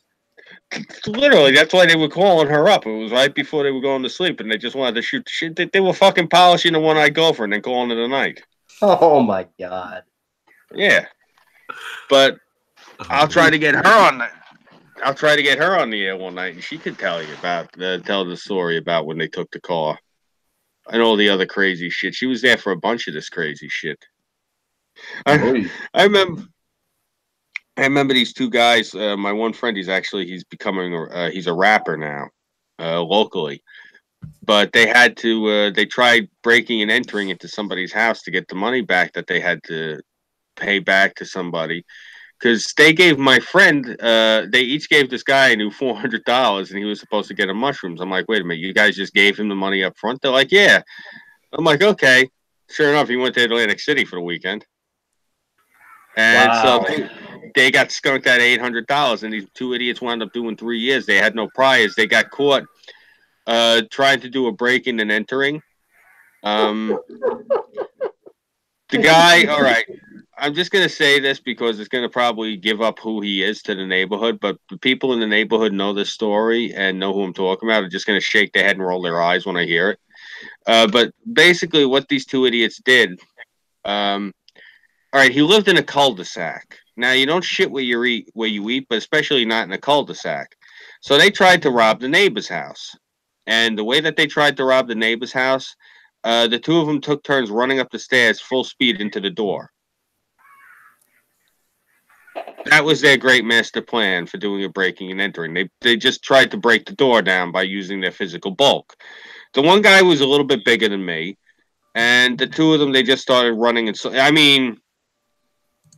literally, that's why they were calling her up. It was right before they were going to sleep, and they just wanted to shoot the shit. They were fucking polishing the one-eyed gopher and then calling it a night. Oh my God. Yeah. But I'll try to get her on the air one night, and she could tell you tell the story about when they took the car and all the other crazy shit. She was there for a bunch of this crazy shit. I remember these two guys. My one friend, he's becoming he's a rapper now, locally. But they tried breaking and entering into somebody's house to get the money back that they had to pay back to somebody. Because they gave my friend, they each gave this guy a new $400, and he was supposed to get him mushrooms. I'm like, wait a minute, you guys just gave him the money up front? They're like, yeah. I'm like, okay. Sure enough, he went to Atlantic City for the weekend. And so they got skunked at $800, and these two idiots wound up doing 3 years. They had no priors. They got caught trying to do a break-in and entering. The guy, all right, I'm just going to say this because it's going to probably give up who he is to the neighborhood, but the people in the neighborhood know this story and know who I'm talking about. Are just going to shake their head and roll their eyes when I hear it. But basically what these two idiots did, all right, he lived in a cul-de-sac. Now, you don't shit where you eat, but especially not in a cul-de-sac. So they tried to rob the neighbor's house. And the way that they tried to rob the neighbor's house, the two of them took turns running up the stairs full speed into the door. That was their great master plan for doing a breaking and entering. They just tried to break the door down by using their physical bulk. The one guy was a little bit bigger than me, and the two of them, they just started running. And so, I mean,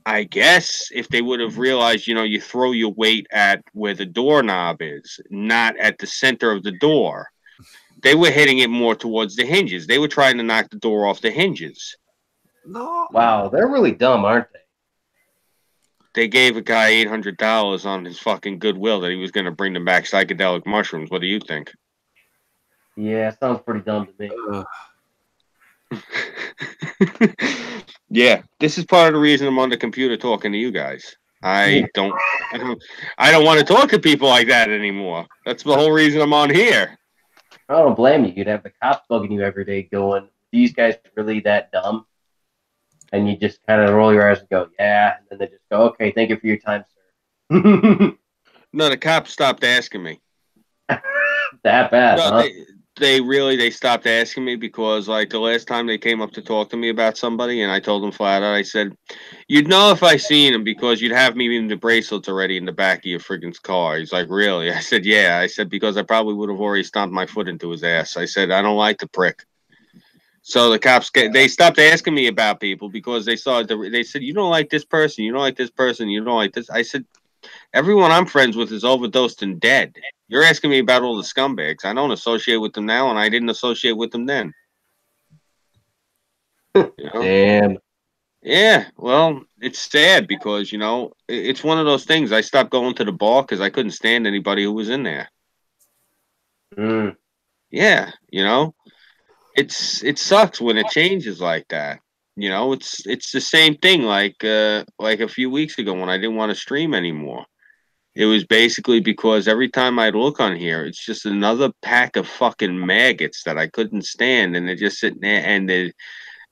I guess if they would have realized, you throw your weight at where the doorknob is, not at the center of the door. They were hitting it more towards the hinges. They were trying to knock the door off the hinges. No. Wow, they're really dumb, aren't they? They gave a guy $800 on his fucking goodwill that he was going to bring them back psychedelic mushrooms. What do you think? Yeah, sounds pretty dumb to me. Yeah, this is part of the reason I'm on the computer talking to you guys. I don't want to talk to people like that anymore. That's the whole reason I'm on here. I don't blame you. You'd have the cops bugging you every day going, these guys are really that dumb? And you just kind of roll your eyes and go, yeah. And then they just go, okay, thank you for your time, sir. No, the cops stopped asking me. That bad, No, huh? they stopped asking me because like the last time they came up to talk to me about somebody and I told them flat out, I said, you'd know if I seen him because you'd have me in the bracelets already in the back of your friggin' car. He's like, really? I said, yeah. I said, because I probably would have already stomped my foot into his ass. I said, I don't like the prick. So the cops they stopped asking me about people because they said, you don't like this person, you don't like this person, you don't like this. I said, everyone I'm friends with is overdosed and dead. You're asking me about all the scumbags. I don't associate with them now, and I didn't associate with them then. You know? Damn. Yeah, well, it's sad because, it's one of those things. I stopped going to the bar because I couldn't stand anybody who was in there. Mm. Yeah, it sucks when it changes like that. It's the same thing like a few weeks ago when I didn't want to stream anymore. It was basically because every time I'd look on here, it's just another pack of fucking maggots that I couldn't stand, and they're just sitting there, and they're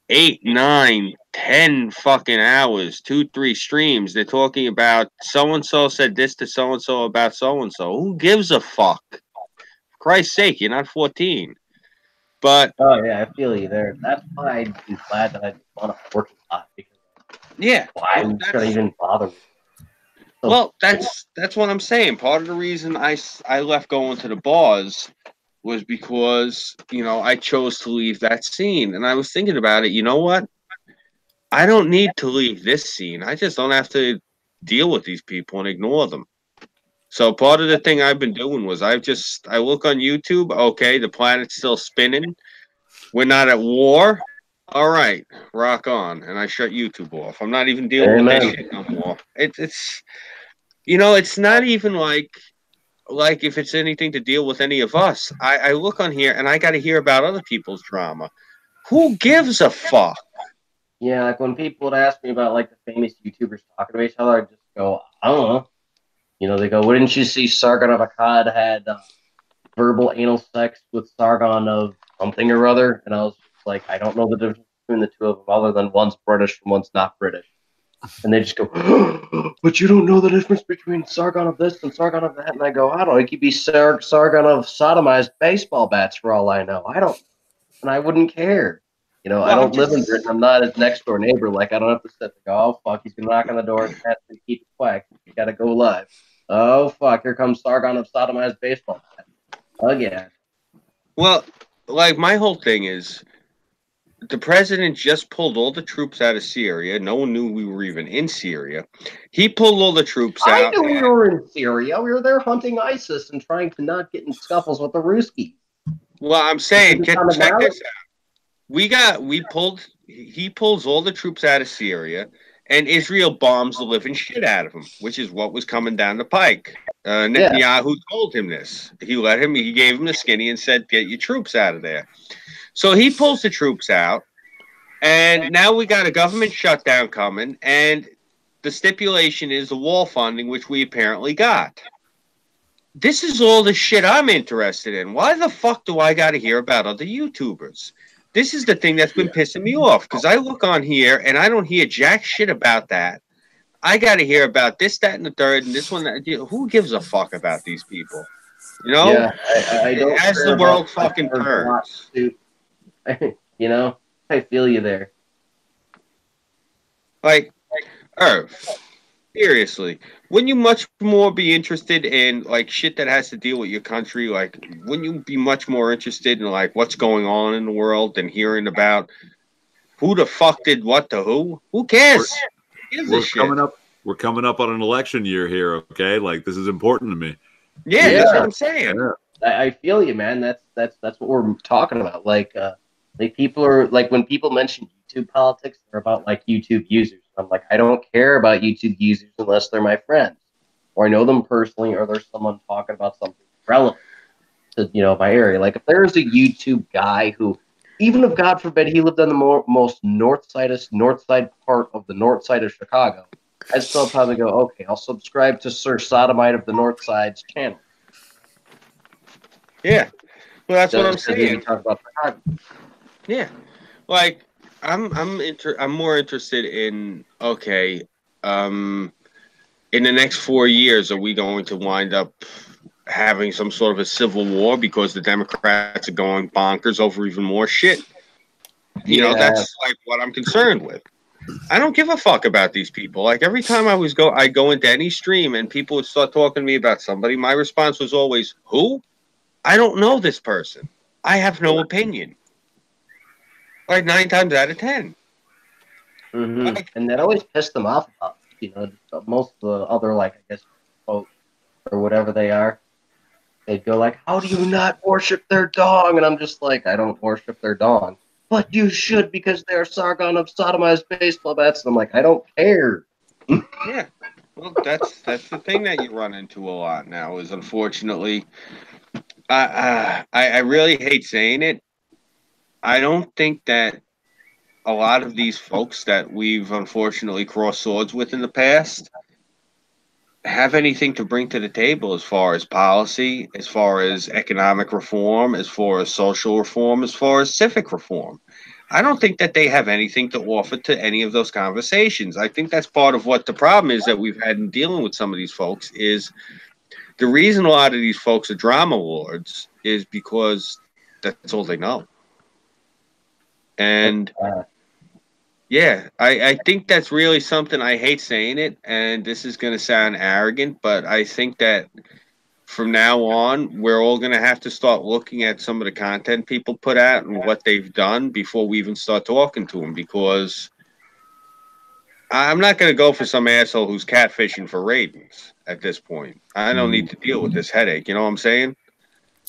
8, 9, 10 fucking hours, 2, 3 streams. They're talking about so and so said this to so and so about so and so. Who gives a fuck? For Christ's sake, you're not 14. But oh yeah, I feel you there. That's why I'd be glad that I just want to work a lot because yeah, why well, should I even bother? So, well, that's what I'm saying. Part of the reason I left going to the bars was because I chose to leave that scene, and I was thinking about it. You know what? I don't need to leave this scene. I just don't have to deal with these people and ignore them. So part of the thing I've been doing was I look on YouTube. Okay, the planet's still spinning. We're not at war. All right, rock on. And I shut YouTube off. I'm not even dealing with this shit no more. It's it's not even like if it's anything to deal with any of us. I look on here and I got to hear about other people's drama. Who gives a fuck? Yeah, like when people would ask me about like the famous YouTubers talking to each other, I just go, I don't know. They go, wouldn't you see Sargon of Akkad had verbal anal sex with Sargon of something or other? And I was like, I don't know the difference between the two of them other than one's British and one's not British. And they just go, but you don't know the difference between Sargon of this and Sargon of that. And I go, I don't know. It could be Sargon of sodomized baseball bats for all I know. I don't, and I wouldn't care. Well, I don't live in Britain. I'm not his next door neighbor. Like, I don't have to sit there and go, oh, fuck, he's going to knock on the door and ask me to keep it quiet. You got to go live. Oh, fuck, here comes Sargon of sodomized baseball bat. Again. Well, like, my whole thing is, the president just pulled all the troops out of Syria. No one knew we were even in Syria. He pulled all the troops out. I knew we were in Syria. We were there hunting ISIS and trying to not get in scuffles with the Ruskies. Well, I'm saying, check this out. He pulls all the troops out of Syria, and Israel bombs the living shit out of him, which is what was coming down the pike. Netanyahu told him this. He gave him the skinny and said, get your troops out of there. So he pulls the troops out, and now we got a government shutdown coming, and the stipulation is the wall funding, which we apparently got. This is all the shit I'm interested in. Why the fuck do I got to hear about other YouTubers? This is the thing that's been pissing me off, because I look on here, and I don't hear jack shit about that. I got to hear about this, that, and the third, and this one. Who gives a fuck about these people? Yeah, I don't. As the world fucking turns. I feel you there. Like, Irv, seriously, wouldn't you much more be interested in like shit that has to deal with your country? Like, wouldn't you be much more interested in like what's going on in the world than hearing about who the fuck did what to who? Who cares? We're coming up on an election year here. Okay, like this is important to me. Yeah, that's what I'm saying. Yeah. I feel you, man. That's what we're talking about. Like people are like when people mention YouTube politics, they're about like YouTube users. I'm like, I don't care about YouTube users unless they're my friends, or I know them personally, or there's someone talking about something relevant to my area. Like if there's a YouTube guy who even if God forbid he lived on the most north side part of the north side of Chicago, I'd still probably go, okay, I'll subscribe to Sir Sodomite of the North Side's channel. Yeah. Well, that's what I'm Just 'cause he saying. talks about Chicago. Yeah. Like I'm more interested in in the next 4 years, are we going to wind up having some sort of a civil war because the Democrats are going bonkers over even more shit? You know, that's like what I'm concerned with. I don't give a fuck about these people. Like every time I go into any stream and people would start talking to me about somebody, my response was always, "Who? I don't know this person. I have no opinion." Like 9 times out of 10. Mm-hmm. Like, And that always pissed them off about, you know, most of the other, like, I guess, folk or whatever they are. They'd go like, how do you not worship their dog? And I'm just like, I don't worship their dog. But you should because they're Sargon of sodomized baseball bats. And I'm like, I don't care. yeah. Well, that's the thing that you run into a lot now is unfortunately, I really hate saying it. I don't think that a lot of these folks that we've unfortunately crossed swords with in the past have anything to bring to the table as far as policy, as far as economic reform, as far as social reform, as far as civic reform. I don't think that they have anything to offer to any of those conversations. I think that's part of what the problem is that we've had in dealing with some of these folks is the reason a lot of these folks are drama lords is because that's all they know. And yeah, I think that's really something. I hate saying it, and this is going to sound arrogant, but I think that from now on, we're all going to have to start looking at some of the content people put out and what they've done before we even start talking to them, because I'm not going to go for some asshole who's catfishing for ratings at this point. I don't need to deal with this headache. You know what I'm saying?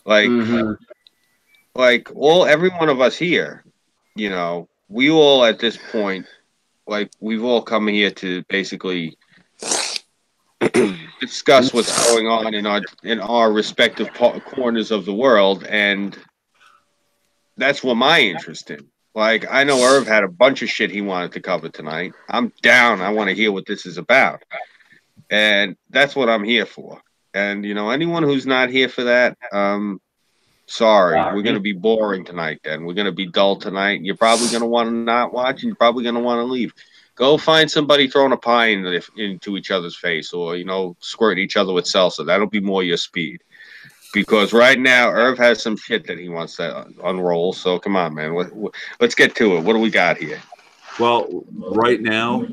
Like, every one of us here, you know, we all at this point, like, we've all come here to basically discuss what's going on in our respective corners of the world, and that's what my interest in. Like, I know Irv had a bunch of shit he wanted to cover tonight. I'm down. I want to hear what this is about, and that's what I'm here for. And you know, anyone who's not here for that, sorry, we're going to be boring tonight. Then we're going to be dull tonight. You're probably going to want to not watch, and you're probably going to want to leave. Go find somebody throwing a pie into each other's face, or you know, squirting each other with salsa. That'll be more your speed. Because right now, Irv has some shit that he wants to unroll. So come on, man. Let's get to it. What do we got here? Well, right now,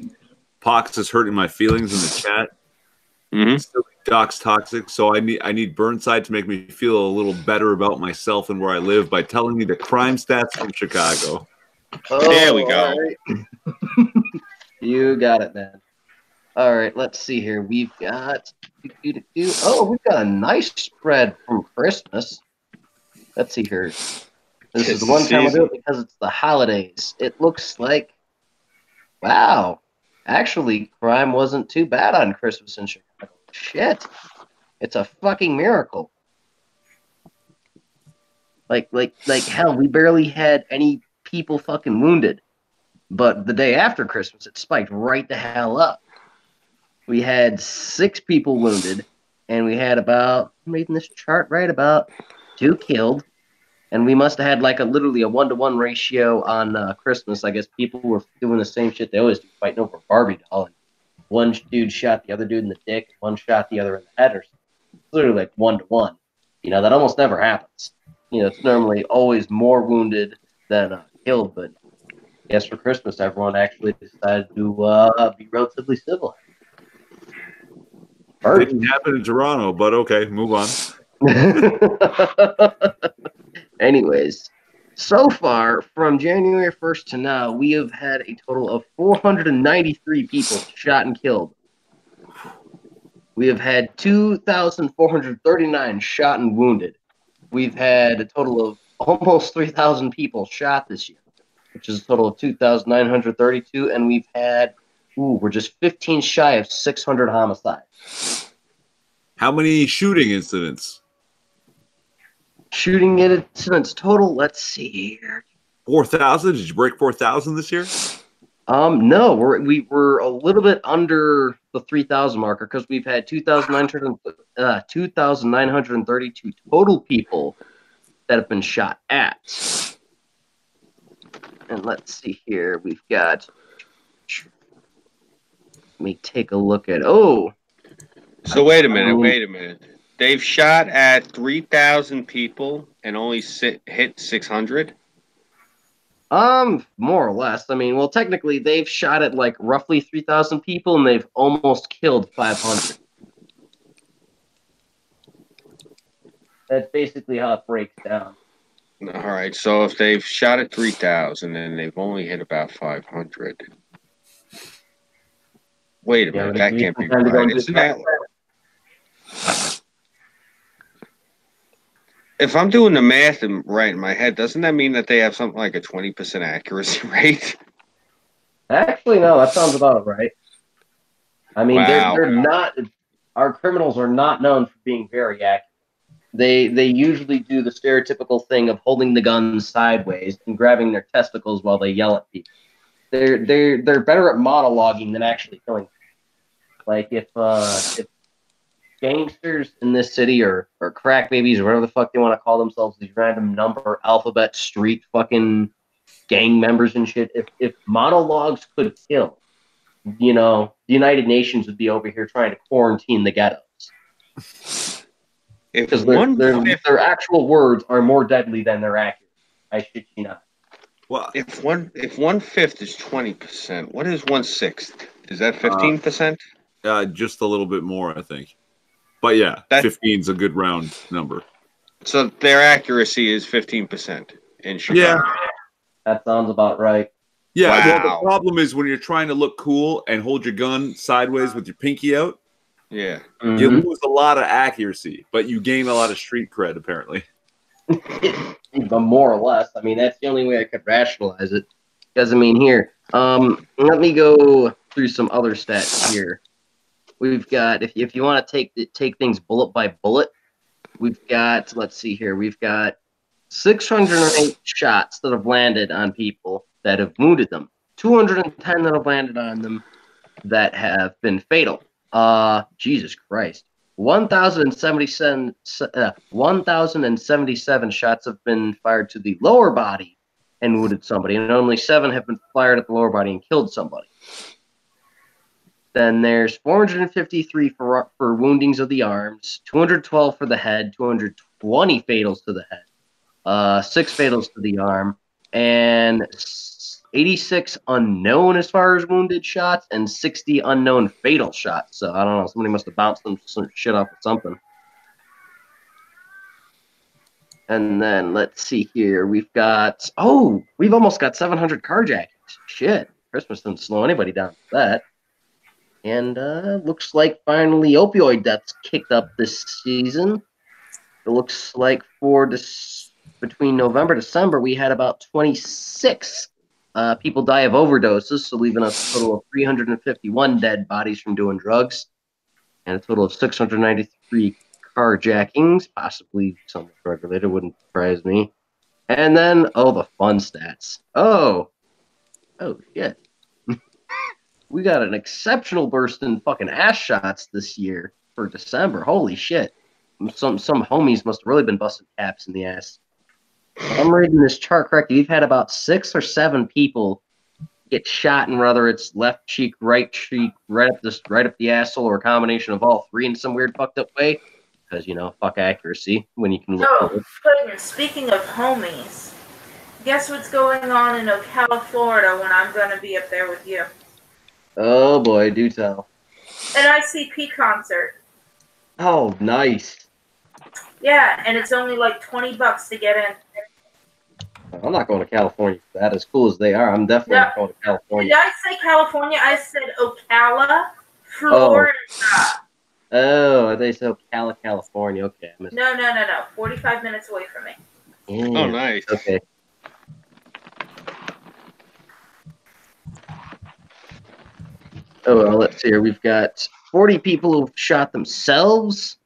Pox is hurting my feelings in the chat. Mm-hmm. Doc's toxic, so I need Burnside to make me feel a little better about myself and where I live by telling me the crime stats from Chicago. Oh, there we go. Right. You got it, man. All right, let's see here. We've got we've got a nice spread from Christmas. Let's see here. This is the one time we'll do it because it's the holidays. It looks like, wow, actually, crime wasn't too bad on Christmas in Chicago. Shit, it's a fucking miracle. Like hell, we barely had any people fucking wounded. But the day after Christmas, it spiked right the hell up. We had 6 people wounded, and we had about, I'm reading this chart right, about 2 killed. And we must have had like literally a 1-to-1 ratio on Christmas. I guess people were doing the same shit they always do, fighting over a Barbie doll. And one dude shot the other dude in the dick, one shot the other in the head, or literally like 1-to-1. You know, that almost never happens. You know, it's normally always more wounded than killed, but I guess for Christmas, everyone actually decided to be relatively civil. It didn't happen in Toronto, but okay, move on. Anyways, so far, from January 1st to now, we have had a total of 493 people shot and killed. We have had 2,439 shot and wounded. We've had a total of almost 3,000 people shot this year, which is a total of 2,932, and we've had, we're just 15 shy of 600 homicides. How many shooting incidents? Shooting incidents total, let's see here. 4,000? Did you break 4,000 this year? No, we were a little bit under the 3,000 marker because we've had 2,932 total people that have been shot at. And let's see here. We've got. Let me take a look at. Oh. So wait a minute. They've shot at 3,000 people and only hit 600. More or less. I mean, well, technically, they've shot at like roughly 3,000 people, and they've almost killed 500. That's basically how it breaks down. All right. So if they've shot at 3,000 and they've only hit about 500. Wait a minute. That can't be right. Isn't that? If I'm doing the math right in my head, doesn't that mean that they have something like a 20% accuracy rate? Actually, no, that sounds about right. I mean, Wow. they're not. Our criminals are not known for being very accurate. They usually do the stereotypical thing of holding the gun sideways and grabbing their testicles while they yell at people. They're better at monologuing than actually killing people. Like if gangsters in this city or crack babies or whatever the fuck they want to call themselves, these random number alphabet street fucking gang members and shit, if monologues could kill, you know, the United Nations would be over here trying to quarantine the ghettos. Because their actual words are more deadly than they're accurate. I shit you not. Well, if 1/5 is 20%, what is 1/6? Is that 15%? Just a little bit more, I think. But yeah, 15 is a good round number. So their accuracy is 15% in Chicago. Yeah, that sounds about right. Yeah, wow. Well, the problem is when you're trying to look cool and hold your gun sideways with your pinky out, yeah, you lose a lot of accuracy, but you gain a lot of street cred, apparently. But more or less. I mean, that's the only way I could rationalize it. Because, I mean, here, let me go through some other stats here. We've got, if you want to take things bullet by bullet, we've got, let's see here, we've got 608 shots that have landed on people that have wounded them. 210 that have landed on them that have been fatal. Jesus Christ. 1,077 shots have been fired to the lower body and wounded somebody, and only 7 have been fired at the lower body and killed somebody. Then there's 453 for woundings of the arms, 212 for the head, 220 fatals to the head, 6 fatals to the arm, and 86 unknown as far as wounded shots, and 60 unknown fatal shots. So I don't know, somebody must have bounced some shit off of something. And then let's see here, we've almost got 700 carjackings. Shit, Christmas didn't slow anybody down for that. And looks like finally opioid deaths kicked up this season. It looks like between November and December, we had about 26 people die of overdoses, so leaving us a total of 351 dead bodies from doing drugs, and a total of 693 carjackings, possibly something drug-related, wouldn't surprise me. And then, the fun stats. Oh, shit. We got an exceptional burst in fucking ass shots this year for December. Holy shit. Some homies must have really been busting caps in the ass. I'm reading this chart correctly. We've had about 6 or 7 people get shot in whether it's left cheek, right up the asshole, or a combination of all three in some weird fucked up way. Because, fuck accuracy when you can look. Oh, goodness. Speaking of homies, guess what's going on in Ocala, Florida when I'm going to be up there with you? Oh boy, do tell. An ICP concert. Oh, nice. Yeah, and it's only like $20 to get in. I'm not going to California for that. As cool as they are, I'm definitely not going to California. Did I say California? I said Ocala, Florida. Oh, they said Ocala, California. Okay. No. 45 minutes away from me. Yeah. Oh, nice. Okay. Oh, well, let's see here. We've got 40 people who've shot themselves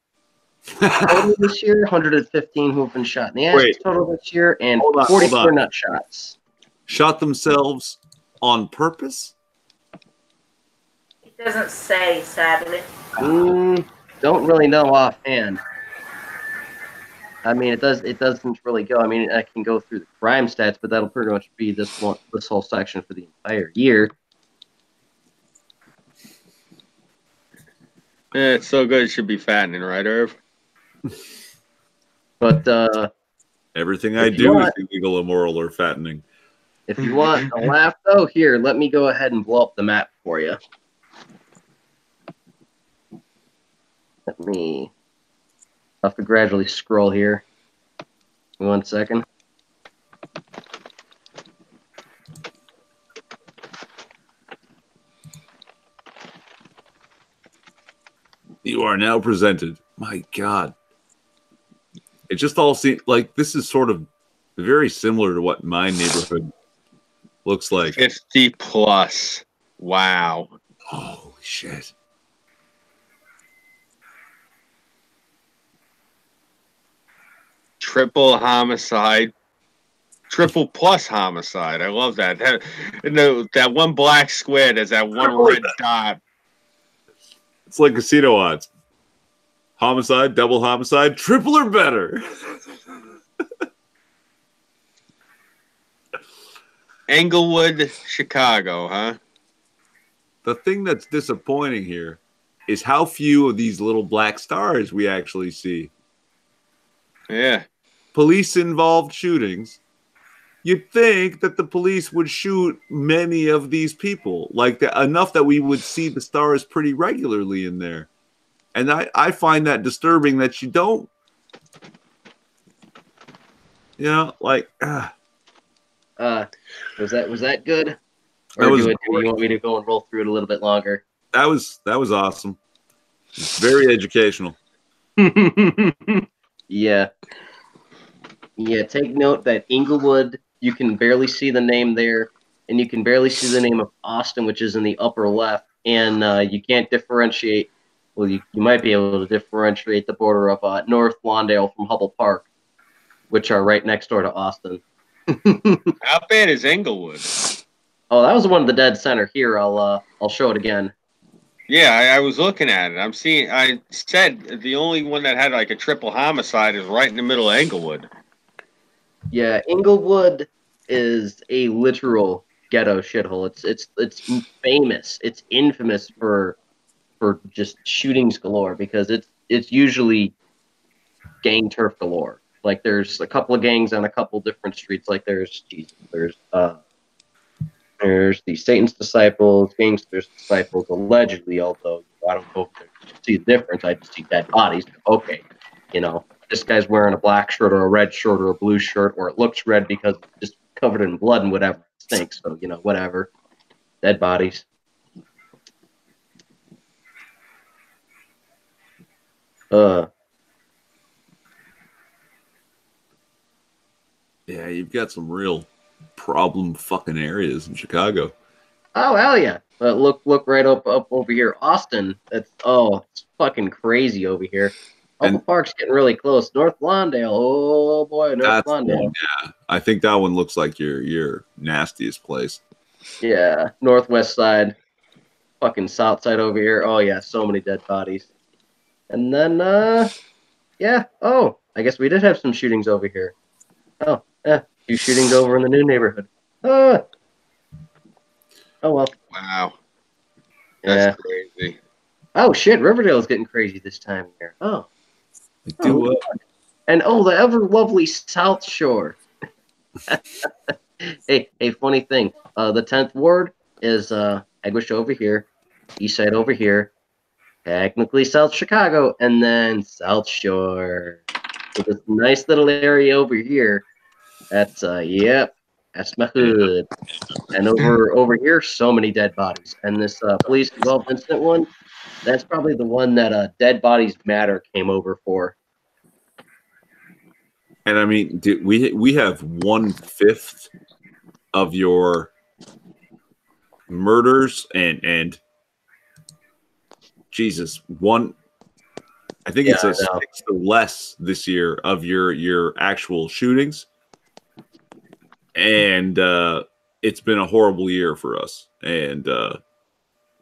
total this year, 115 who have been shot in the ass total this year, and 44 nut shots. shot themselves on purpose? It doesn't say, sadly. Don't really know offhand. I mean, it doesn't really go. I mean, I can go through the crime stats, but that'll pretty much be this whole section for the entire year. Yeah, it's so good it should be fattening, right, Irv? But Everything I If you do want- is illegal, immoral, or fattening. if you want a laugh, though, here, let me go ahead and blow up the map for you. Let me. I'll have to gradually scroll here. 1 second. You are now presented. My God. It just all seems like this is sort of very similar to what my neighborhood looks like. 50 plus. Wow. Holy shit. Triple homicide. Triple plus homicide. I love that. That one black square, there's that one red dot. It's like casino odds. Homicide, double homicide, triple or better. Englewood, Chicago, huh? The thing that's disappointing here is how few of these little black stars we actually see. Yeah. Police involved shootings. You'd think that the police would shoot many of these people, like enough that we would see the stars pretty regularly in there. And I find that disturbing that you don't. You know, like. Was that good? Or That was do you want me to go and roll through it a little bit longer? That was awesome. It's very educational. Yeah. Yeah, take note that Englewood, you can barely see the name there, and you can barely see the name of Austin, which is in the upper left, and you can't differentiate. Well, you might be able to differentiate the border of North Lawndale from Hubble Park, which are right next door to Austin. How bad is Englewood? Oh, that was the one of the dead center. Here, I'll show it again. Yeah, I was looking at it. I'm seeing. I said the only one that had like a triple homicide is right in the middle of Englewood. Yeah, Englewood is a literal ghetto shithole. It's famous. It's infamous for just shootings galore because it's usually gang turf galore. Like there's a couple of gangs on a couple different streets. Like there's the Satan's Disciples, Gangster's Disciples, allegedly. Although I don't know if they see the difference. I just see dead bodies. Okay, you know. This guy's wearing a black shirt or a red shirt or a blue shirt, or it looks red because it's just covered in blood and whatever. It stinks, so, you know, whatever. Dead bodies. Yeah, you've got some real problem fucking areas in Chicago. Oh, hell yeah. Look right up over here. Austin, it's fucking crazy over here. Hubble Park's getting really close. North Lawndale. Oh boy, North Lawndale. Yeah, I think that one looks like your nastiest place. Yeah, northwest side. Fucking south side over here. Oh yeah, so many dead bodies. And then yeah. Oh, I guess we did have some shootings over here. Oh, yeah, 2 shootings over in the new neighborhood. Oh well. Wow. Yeah. That's crazy. Oh shit, Riverdale's getting crazy this time of year. Oh. And the ever lovely South Shore. hey, funny thing. The 10th ward is Egwish over here, East Side over here, technically South Chicago, and then South Shore. So this nice little area over here. That's that's my hood. And over here, so many dead bodies. And this police involved incident one, that's probably the one that Dead Bodies Matter came over for. And I mean, we have 1/5 of your murders and Jesus, I think it's a 6 or less this year of your actual shootings. And it's been a horrible year for us, and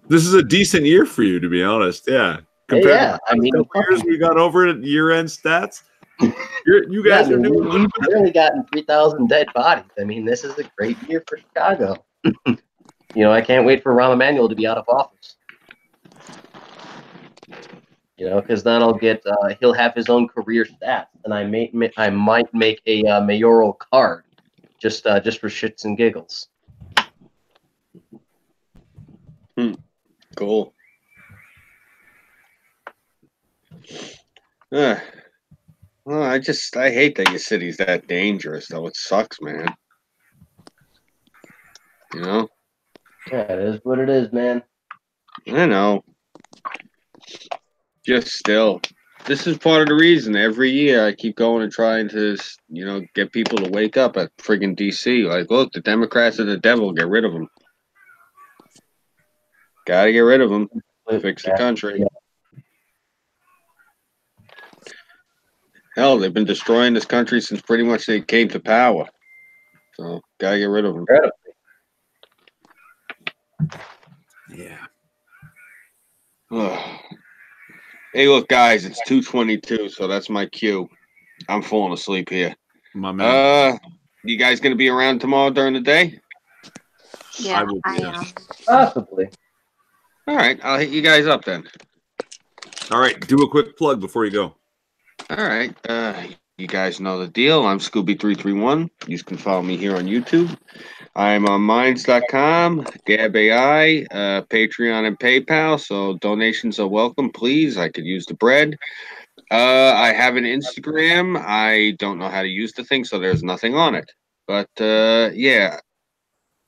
this is a decent year for you, to be honest. Yeah, compared to I mean, the couple years we got over at year-end stats, you yeah, guys are doing. we've barely gotten 3,000 dead bodies. I mean, this is a great year for Chicago. You know, I can't wait for Rahm Emanuel to be out of office. You know, because then he'll have his own career stats, and I might make a mayoral card just for shits and giggles. Cool. Well, I hate that your city's that dangerous, though. It sucks, man. You know? Yeah, it is what it is, man. I know. Just still. This is part of the reason every year I keep going and trying to, get people to wake up at friggin' D.C. Like, look, the Democrats are the devil. Get rid of them. Gotta get rid of them. Fix the country. Hell, they've been destroying this country since pretty much they came to power. So, gotta get rid of them. Yeah. Hey, look, guys, it's 2:22, so that's my cue. I'm falling asleep here. My man. You guys gonna be around tomorrow during the day? Yeah, I am. Possibly. All right, I'll hit you guys up then. All right, do a quick plug before you go. All right, you guys know the deal. I'm Scooby331. You can follow me here on YouTube. I'm on Minds.com, GabAI, Patreon, and PayPal. So donations are welcome, please. I could use the bread. I have an Instagram. I don't know how to use the thing, so there's nothing on it. But yeah,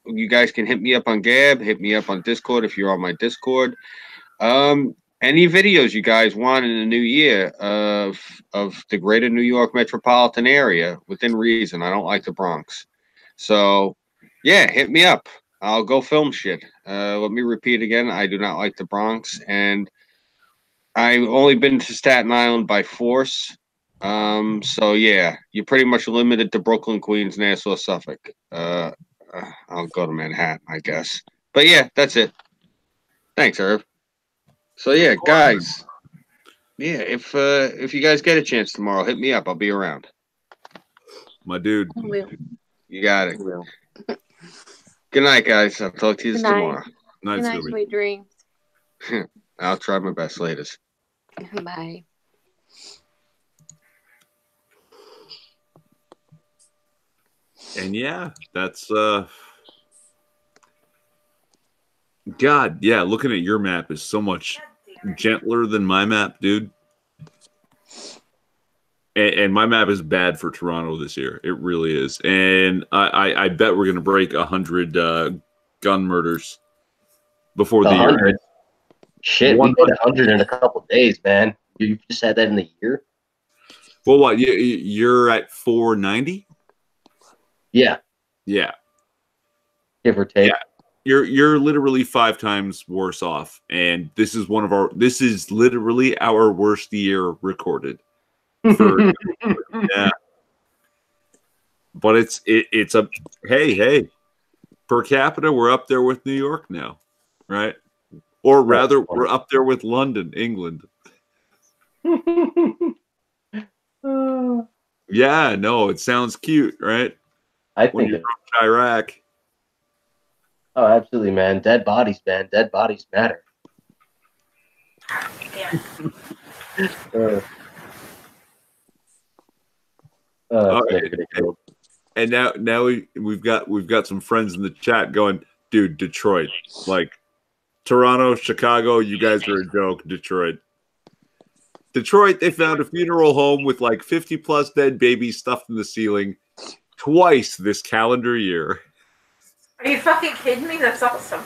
you guys can hit me up on Gab. Hit me up on Discord if you're on my Discord. Any videos you guys want in the new year of the greater New York metropolitan area within reason. I don't like the Bronx. So, yeah, hit me up. I'll go film shit. Let me repeat again. I do not like the Bronx. And I've only been to Staten Island by force. So, yeah, you're pretty much limited to Brooklyn, Queens, Nassau, Suffolk. I'll go to Manhattan, I guess. But, yeah, that's it. Thanks, Irv. So yeah, guys. Yeah, if you guys get a chance tomorrow, hit me up. I'll be around. My dude. I will. You got it. I will. Good night, guys. I'll talk to you Good night. tomorrow. Good night, sweet dreams. I'll try my best, ladies. Bye. And yeah, that's God, yeah, looking at your map is so much gentler than my map, dude. And my map is bad for Toronto this year. It really is. And I bet we're going to break 100 gun murders before the 100. year. Shit, we did 100 in a couple days, man. You just had that in the year? Well, what? You're at 490? Yeah. Yeah. Give or take. Yeah. You're literally 5 times worse off, and this is literally our worst year recorded. Yeah, but it's a hey per capita we're up there with New York now, right? Or rather, we're up there with London, England. Yeah, no, it sounds cute, right? I When think you're from Iraq. Oh, absolutely, man. Dead bodies, man. Dead bodies matter. Yeah. And now we've got some friends in the chat going, dude, Detroit, like Toronto, Chicago, you guys are a joke. Detroit, they found a funeral home with like 50 plus dead babies stuffed in the ceiling twice this calendar year. Are you fucking kidding me? That's awesome.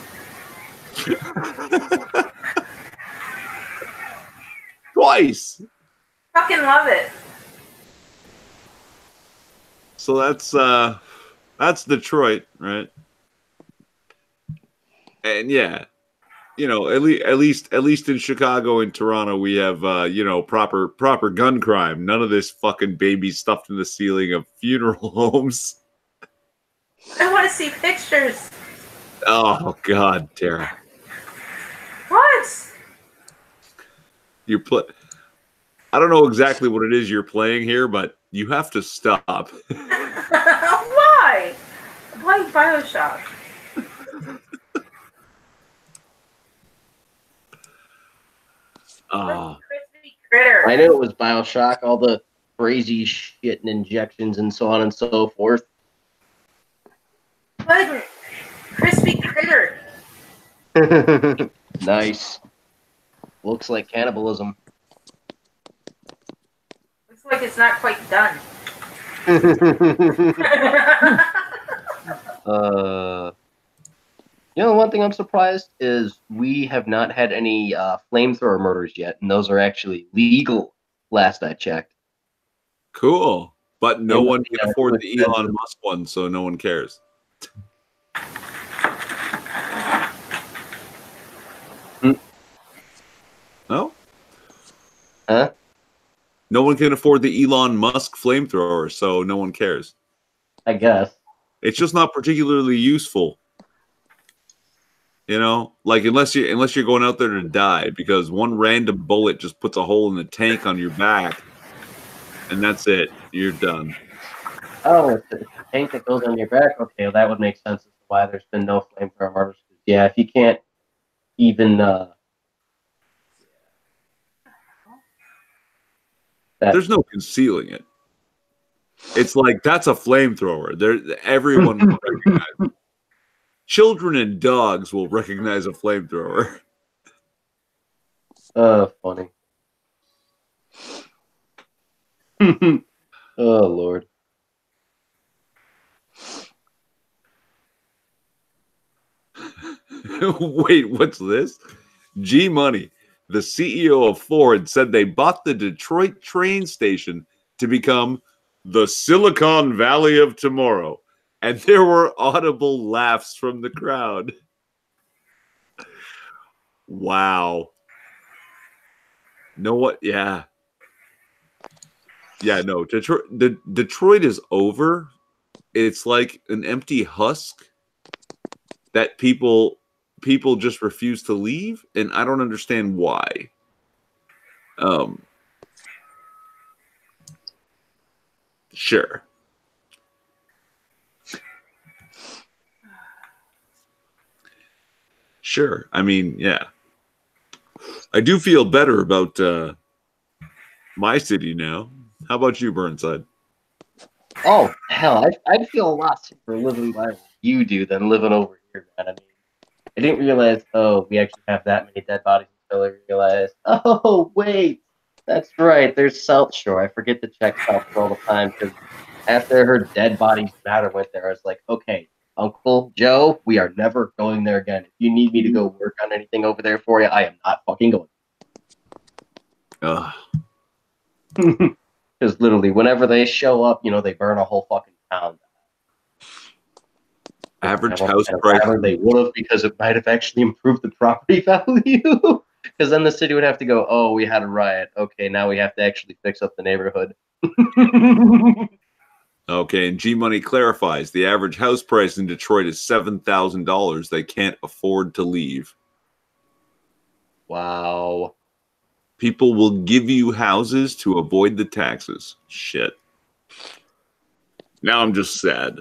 Twice. Fucking love it. So that's Detroit, right? And yeah, at least in Chicago and Toronto we have proper gun crime. None of this fucking baby stuffed in the ceiling of funeral homes. I want to see pictures. Oh God, Tara, What? you play. I don't know exactly what it is you're playing here, but you have to stop. Why? I'm playing Bioshock. Crispy critter. I knew it was Bioshock, all the crazy shit and injections and so on and so forth. Playing crispy critter. Nice. Looks like cannibalism. Looks like it's not quite done. One thing I'm surprised is we have not had any flamethrower murders yet, and those are actually legal. Last I checked. Cool, but no And, one can yeah, afford it's the Elon Musk one, so no one cares. No? Huh? No one can afford the Elon Musk flamethrower, so no one cares. I guess. It's just not particularly useful. You know, like unless you're going out there to die, because one random bullet just puts a hole in the tank on your back, and that's it. You're done. Oh, it's the tank that goes on your back. Okay, well, that would make sense as to why there's been no flamethrower murders. Yeah, if you can't even There's no concealing it. It's like that's a flamethrower. Everyone will recognize it. Children and dogs will recognize a flamethrower. funny. Oh Lord. Wait, what's this? G Money, the CEO of Ford, said they bought the Detroit train station to become the Silicon Valley of tomorrow. And there were audible laughs from the crowd. Wow. Know what? Yeah. Yeah, no. Detroit is over. It's like an empty husk that people just refuse to leave, and I don't understand why. Sure. Sure. I mean, yeah. I do feel better about my city now. How about you, Burnside? Oh hell, I'd feel a lot safer living by where you do than living over here, man. I mean, I didn't realize. Oh, we actually have that many dead bodies until I realized. Oh wait, that's right. There's South Shore. I forget to check South Shore all the time because after I heard dead bodies matter went there, I was like, okay, Uncle Joe, we are never going there again. If you need me to go work on anything over there for you, I am not fucking going. Because literally, whenever they show up, they burn a whole fucking town. Average house price. They would have, because it might have actually improved the property value. Because then the city would have to go, oh, we had a riot. Okay, now we have to actually fix up the neighborhood. Okay, and G Money clarifies the average house price in Detroit is $7,000. They can't afford to leave. Wow. People will give you houses to avoid the taxes. Shit. Now I'm just sad.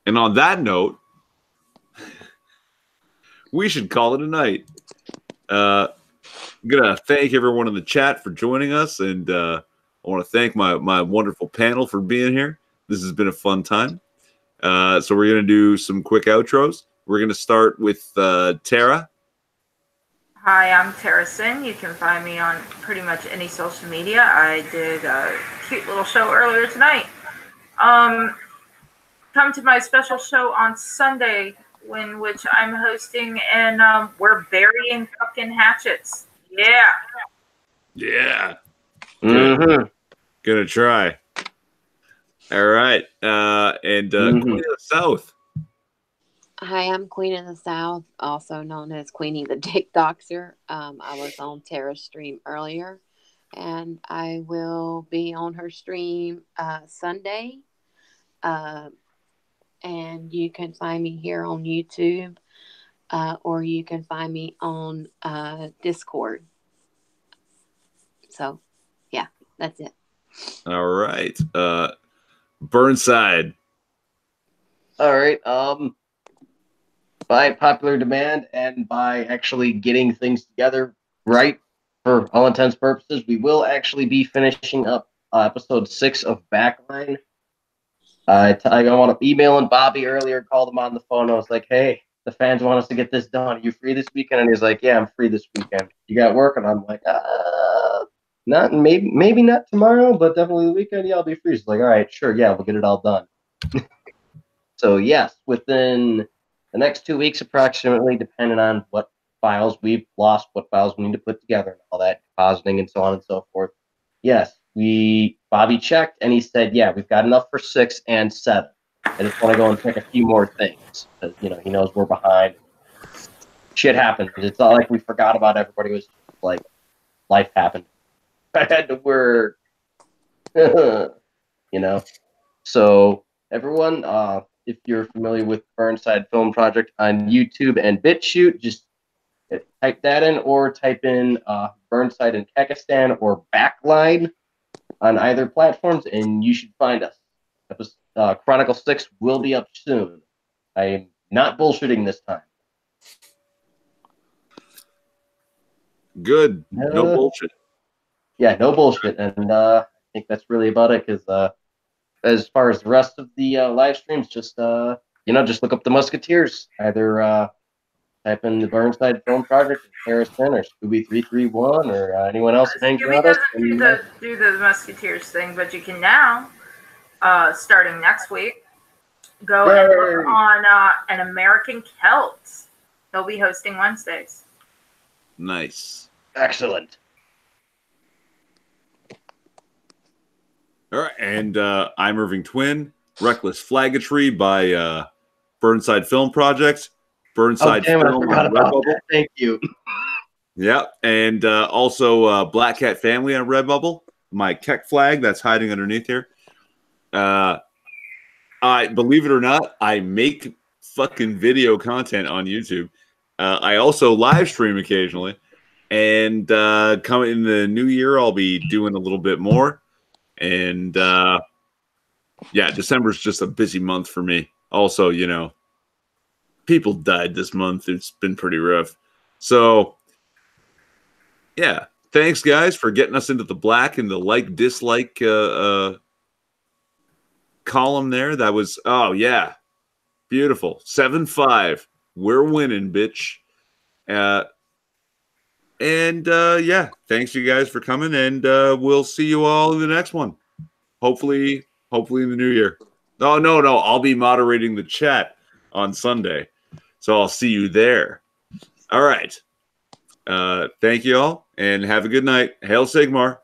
And on that note, we should call it a night. I'm gonna thank everyone in the chat for joining us, and I want to thank my wonderful panel for being here. This has been a fun time. So we're gonna do some quick outros. We're gonna start with Tara. Hi, I'm Tara Sin. You can find me on pretty much any social media. I did a cute little show earlier tonight. Come to my special show on Sunday, in which I'm hosting, and we're burying fucking hatchets. Yeah. Yeah. Mm-hmm. Gonna try. All right. And Queen of the South. Hi, I'm Queen of the South, also known as Queenie the Dick Doctor. I was on Tara's stream earlier. and I will be on her stream Sunday. And you can find me here on YouTube, or you can find me on Discord. So, yeah, that's it. All right. Burnside. All right. By popular demand and by actually getting things together right for all intents and purposes, we will actually be finishing up episode 6 of Backline. I want to emailing Bobby earlier, called him on the phone. I was like, hey, the fans want us to get this done. Are you free this weekend? And he's like, yeah, I'm free this weekend. You got work? And I'm like, not maybe not tomorrow, but definitely the weekend. Yeah, I'll be free. He's like, all right, sure, yeah, we'll get it all done. So yes, within the next 2 weeks, approximately, depending on what files we've lost, what files we need to put together, and all that, depositing and so on and so forth. Yes, Bobby checked and he said, yeah, we've got enough for 6 and 7. I just want to go and check a few more things because he knows we're behind. Shit happens. It's not like we forgot about everybody. It was like life happened. I had to work. So everyone, if you're familiar with Burnside Film Project on YouTube and BitChute, just type that in, or type in Burnside in Kekistan or Backline on either platforms, and you should find us. Chronicle 6 will be up soon. I am not bullshitting this time. Good. No bullshit. Yeah, no bullshit. And I think that's really about it, because as far as the rest of the live streams, just just look up the Musketeers. Either type in the Burnside Film Project, Harrison, or Scooby331, or anyone else that hangs Scooby around us. doesn't do the Musketeers thing, but you can now, starting next week, go and look on An American Celt. They'll be hosting Wednesdays. Nice. Excellent. All right, and I'm Irving Twin. Reckless Flaggatry by Burnside Film Project. Burnside Film on Redbubble. Thank you. Yeah, and also Black Cat Family on Redbubble. My Keck flag that's hiding underneath here. I believe it or not, I make fucking video content on YouTube. I also live stream occasionally, and coming in the new year, I'll be doing a little bit more. And yeah, December's just a busy month for me. Also, people died this month. It's been pretty rough. So, yeah, thanks guys for getting us into the black and the like-dislike column there. That was, oh yeah, beautiful. 7-5. We're winning, bitch. Yeah, thanks you guys for coming, and we'll see you all in the next one. Hopefully in the new year. Oh, no, I'll be moderating the chat on Sunday, so I'll see you there. All right. Thank you all, and have a good night. Hail Sigmar.